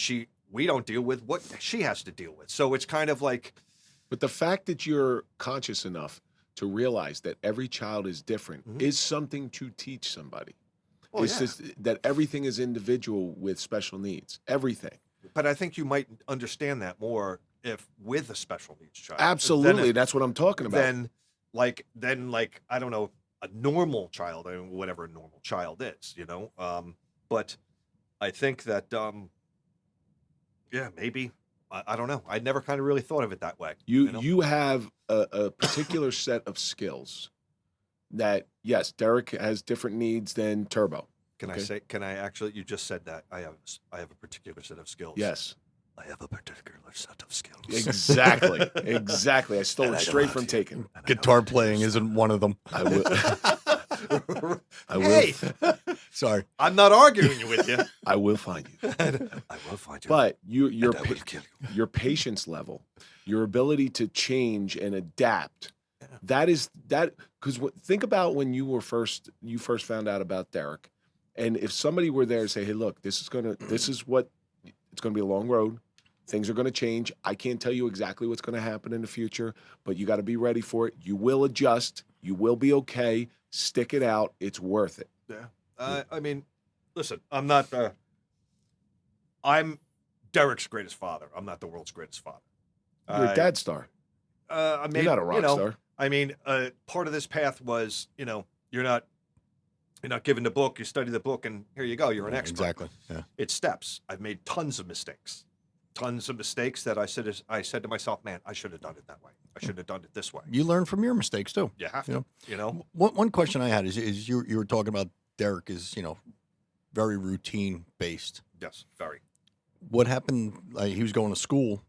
we don't deal with what she has to deal with. So it's kind of like, But the fact that you're conscious enough to realize that every child is different is something to teach somebody. oh, It's yeah. just that everything is individual with special needs. Everything. But I think you might understand that more if with a special needs child. Absolutely. That's what I'm talking about. Then like I don't know, a normal child, whatever a normal child is, but I think that maybe I don't know. I never kind of really thought of it that way. You have a particular set of skills that, yes, Derek has different needs than Turbo. Can Okay. I say? Can I actually? You just said that I have a particular set of skills. Yes, I have a particular set of skills. exactly. Exactly. I stole And it I know straight how from to- Taken. and I know Guitar how to playing use isn't one of them. I will. I will. Hey, Sorry. I'm not arguing with you. I will find you. I will find you. But your and I will kill you. your patience level, your ability to change and adapt, that because think about when you first found out about Derek, and if somebody were there to say, hey, look, this is gonna be a long road. Things are going to change. I can't tell you exactly what's going to happen in the future, but you got to be ready for it. You will adjust. You will be okay. Stick it out. It's worth it. Yeah. I mean, listen, I'm not. I'm Derek's greatest father. I'm not the world's greatest father. You're a Dadstar. I mean, You're not a rock star. I mean, part of this path was, you're not given the book. You study the book, and here you go. You're an expert. Exactly. Yeah. It's steps. I've made tons of mistakes that I said to myself, man, I should have done it that way. I should have done it this way. You learn from your mistakes too. You have You to. One question I had is you were talking about Derek is very routine based. Yes, very. What happened? He was going to school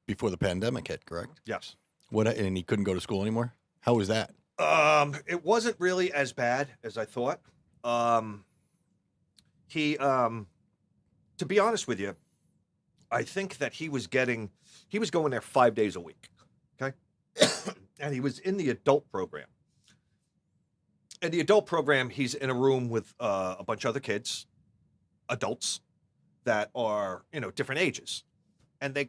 before the pandemic hit, correct? Yes. And he couldn't go to school anymore. How was that? It wasn't really as bad as I thought. He, to be honest with you, I think that he was going there 5 days a week. Okay. And he was in the adult program. In the adult program, he's in a room with a bunch of other kids, adults that are, different ages. And they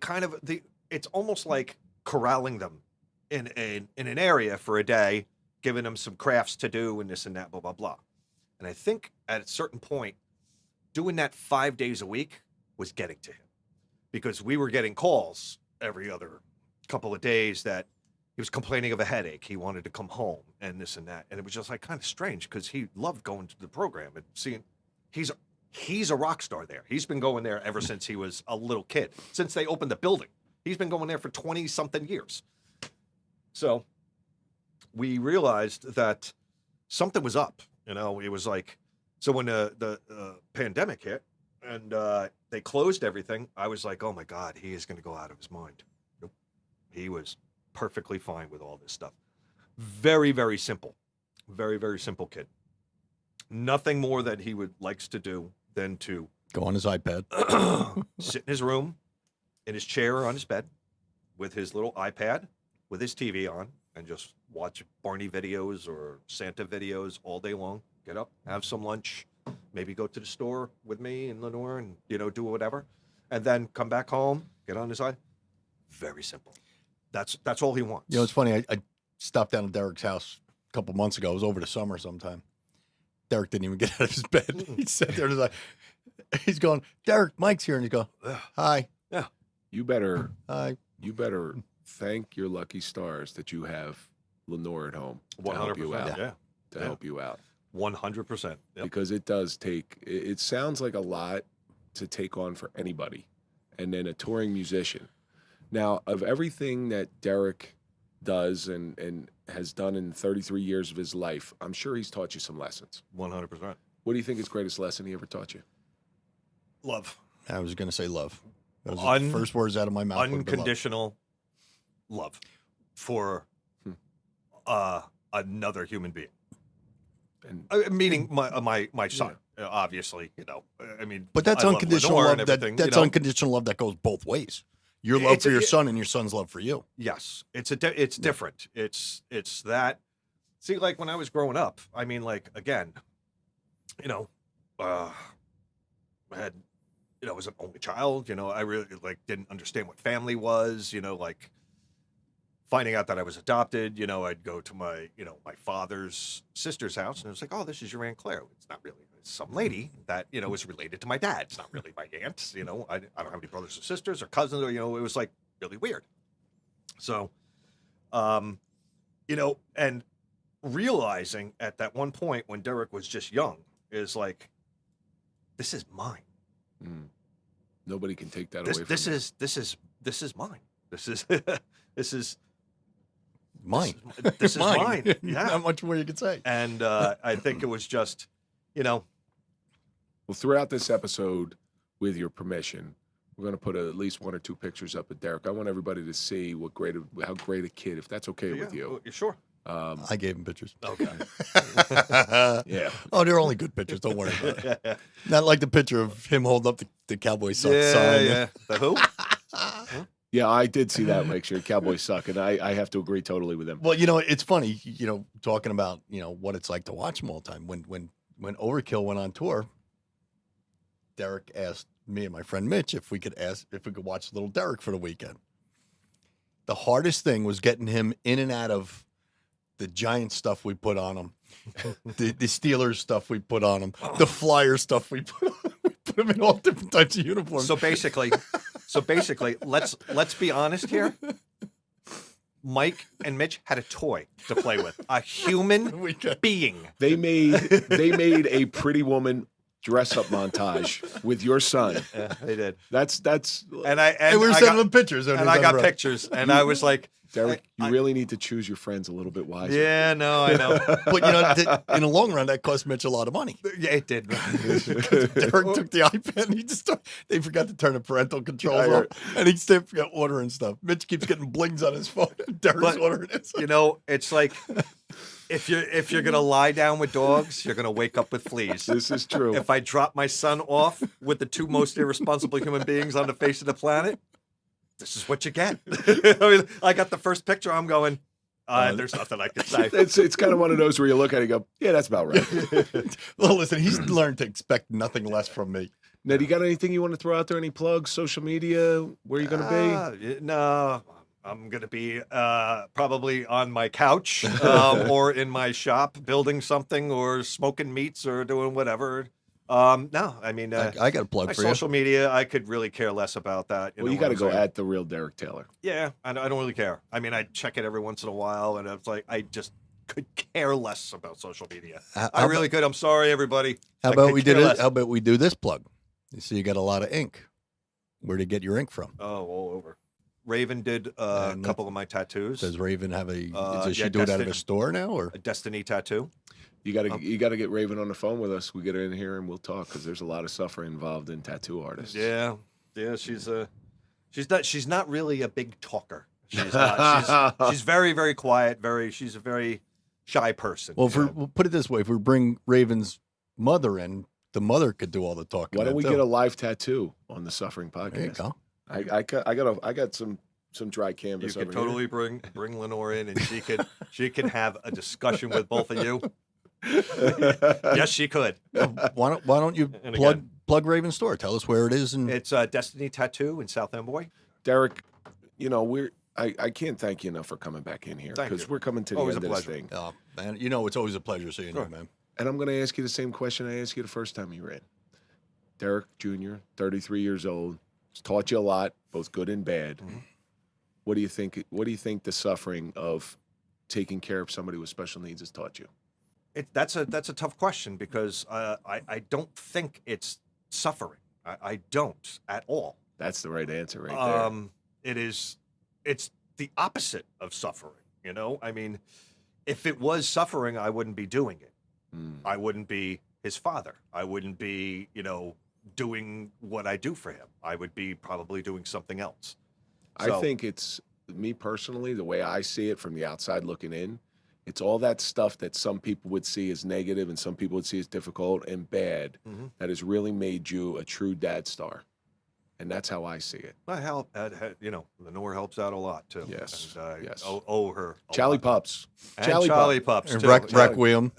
it's almost like corralling them in an area for a day, giving them some crafts to do and this and that, blah, blah, blah. And I think at a certain point, doing that 5 days a week was getting to him, because we were getting calls every other couple of days that he was complaining of a headache. He wanted to come home and this and that. And it was just like kind of strange, because he loved going to the program and seeing he's a rock star there. He's been going there ever since he was a little kid, since they opened the building. He's been going there for 20 something years. So we realized that something was up. You know, it was like, so when the pandemic hit and they closed everything, I was like, oh my God, he is going to go out of his mind. Nope. He was perfectly fine with all this stuff. Very, very simple. Very, very simple kid. Nothing more that he likes to do than to Go on his iPad. sit in his room, in his chair or on his bed, with his little iPad, with his TV on, and just watch Barney videos or Santa videos all day long. Get up, have some lunch, maybe go to the store with me and Lenore and, you know, do whatever. And then come back home, get on his iPad. Very simple. That's all he wants. You know, it's funny. I stopped down at Derek's house a couple months ago. It was over the summer sometime. Derek didn't even get out of his bed. He sat there and was like, he's going, Derek, Mike's here. And he's going, hi. Yeah. You better Hi. thank your lucky stars that you have Lenore at home to help you 100%. out. Yeah. To help you out. 100%. Yep. Because it does take, it sounds like a lot to take on for anybody. And then a touring musician. Now, of everything that Derek does and has done in 33 years of his life, I'm sure he's taught you some lessons. 100%. What do you think his greatest lesson he ever taught you? Love. I was going to say love. That was the first words out of my mouth. would have been love. Unconditional love for another human being. And Meaning my son, obviously, you know. I mean, But that's I love unconditional Lenore love. and That's everything, you know. unconditional love that goes both ways. Your love for your son and your son's love for you. Yes, it's different. It's that. See, like when I was growing up, I mean, like again, you know, I had, you know, I was an only child. You know, I really like didn't understand what family was. You know, like finding out that I was adopted. You know, I'd go to my father's sister's house, and it was like, oh, this is your Aunt Claire. It's not really. It's some lady that, you know, was related to my dad. It's not really my aunt. You know, I don't have any brothers or sisters or cousins. Or, you know, it was like really weird. So, you know, and realizing at that one point when Derek was just young is like, this is mine. nobody can take that away from This you. is mine. This is Mine. This is mine. Yeah. Not much more you could say. And I think it was just, you know, Well, throughout this episode, with your permission, we're going to put at least 1 or 2 pictures up of Derek. I want everybody to see how great a kid, if that's okay with you. You sure? I gave him pictures. Okay. Yeah. Oh, they're only good pictures. Don't worry about it. Not like the picture of him holding up the Cowboy Suck sign. Yeah. The who? Yeah, I did see that picture. Cowboys suck, and I have to agree totally with him. Well, you know, it's funny, you know, talking about, you know, what it's like to watch him all the time. When Overkill went on tour, Derek asked me and my friend Mitch if we could watch little Derek for the weekend. The hardest thing was getting him in and out of the Giant stuff we put on him, the Steelers stuff we put on him, the Flyer stuff we put on him. We put him in all different types of uniforms. So basically, let's be honest here. Mike and Mitch had a toy to play with, a human being. They made a Pretty Woman dress up montage with your son. Yeah, they did. That's And we were sending him pictures. And I got pictures, and I was like, Derek, you really need to choose your friends a little bit wiser. yeah, no, I know. But you know, in the long run, that cost Mitch a lot of money. Yeah, it did. Derek took the iPad and they forgot to turn the parental controls on, and he still forgot ordering stuff. Mitch keeps getting blings on his phone, and Derek's ordering it. You know, it's like if you're gonna lie down with dogs, you're gonna wake up with fleas. This is true. If I drop my son off with the 2 most irresponsible human beings on the face of the planet, this is what you get. I mean, I got the first picture. I'm going, there's nothing I can say. It's kind of one of those where you look at it and go, yeah, that's about right. Well, listen, he's learned to expect nothing less from me. Now, do you got anything you want to throw out there? Any plugs, social media? Where are you going to No, I'm going to be probably on my couch or in my shop building something or smoking meats or doing whatever. No, I mean, I got a plug my for social media, I could really care less about that. Well, you got to go at the real Derek Taylor. Yeah, I don't really care. I mean, I check it every once in a while, and it's like I just could care less about social media. I really could. I'm sorry, everybody. How about we did it? How about we do this plug? You see, you got a lot of ink. Where to get your ink from? Oh, all over. Raven did a couple of my tattoos. Does Raven have a? Does she do it out of a store now, or a Destiny tattoo? You got to get Raven on the phone with us. We get her in here and we'll talk because there's a lot of suffering involved in tattoo artists. Yeah, she's not really a big talker. She's very, very quiet. She's a very shy person. Well, we'll put it this way: if we bring Raven's mother in, the mother could do all the talking. Why don't we get a live tattoo on the Suffering Podcast? There you go. I got some dry canvas. You could totally bring Lenore in, and she could have a discussion with both of you. Yes, she could. Why don't you plug Raven's store? Tell us where it is. And it's Destiny Tattoo in South Amboy. Derek, I can't thank you enough for coming back in here because we're coming to the end of this thing. Oh, man, it's always a pleasure seeing you, man. And I'm going to ask you the same question I asked you the first time you were in. Derek Jr., 33 years old, has taught you a lot, both good and bad. Mm-hmm. What do you think? What do you think the suffering of taking care of somebody with special needs has taught you? That's a tough question because I don't think it's suffering. I don't at all. That's the right answer right there. It's the opposite of suffering. I mean, if it was suffering, I wouldn't be doing it. I wouldn't be his father. I wouldn't be, doing what I do for him. I would be probably doing something else. I think it's me personally, the way I see it from the outside looking in, it's all that stuff that some people would see as negative and some people would see as difficult and bad that has really made you a true Dadstar. And that's how I see it. Lenore helps out a lot too. Yes. And, yes. Owe her. Charlie Pups. Charlie Pups. And Requiem.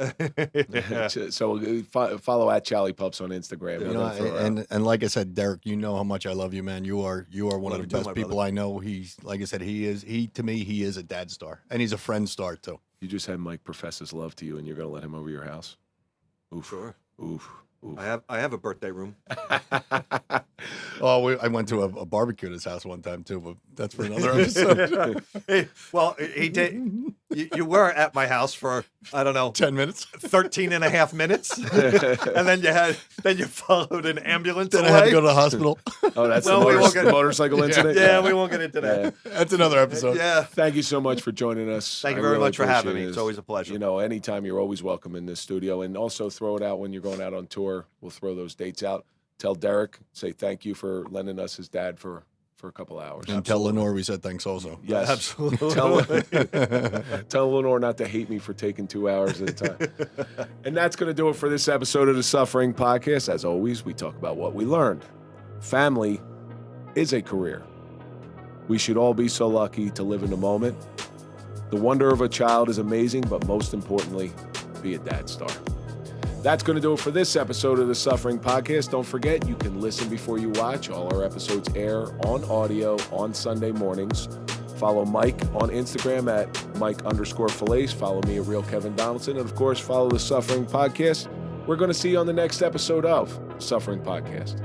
So follow at Charlie Pups on Instagram. And like I said, Derek, you know how much I love you, man. You are one of the best people I know. He's, like I said, he is a Dadstar, and he's a friend star too. You just had Mike profess his love to you, and you're going to let him over your house? Oof. Sure. Oof. I have a birthday room. I went to a barbecue at his house one time too, but that's for another episode. He did. You were at my house for 10 minutes, 13 and a half minutes, and then you followed an ambulance. Then I had to go to the hospital. Oh, that's the motorcycle incident. Yeah, we won't get into that. Yeah. That's another episode. Yeah. Thank you so much for joining us. Thank you very much for having me. It's always a pleasure. Anytime you're always welcome in this studio, and also throw it out when you're going out on tour. We'll throw those dates out. Tell Derek, say thank you for lending us his dad for a couple hours. And tell Lenore we said thanks also. Yes, absolutely. Tell Lenore not to hate me for taking 2 hours at a time. And that's going to do it for this episode of the Suffering Podcast. As always, we talk about what we learned. Family is a career. We should all be so lucky to live in the moment. The wonder of a child is amazing, but most importantly, be a Dadstar. That's going to do it for this episode of the Suffering Podcast. Don't forget, you can listen before you watch. All our episodes air on audio on Sunday mornings. Follow Mike on Instagram at Mike_Failace. Follow me at Real Kevin Donaldson. And, of course, follow the Suffering Podcast. We're going to see you on the next episode of Suffering Podcast.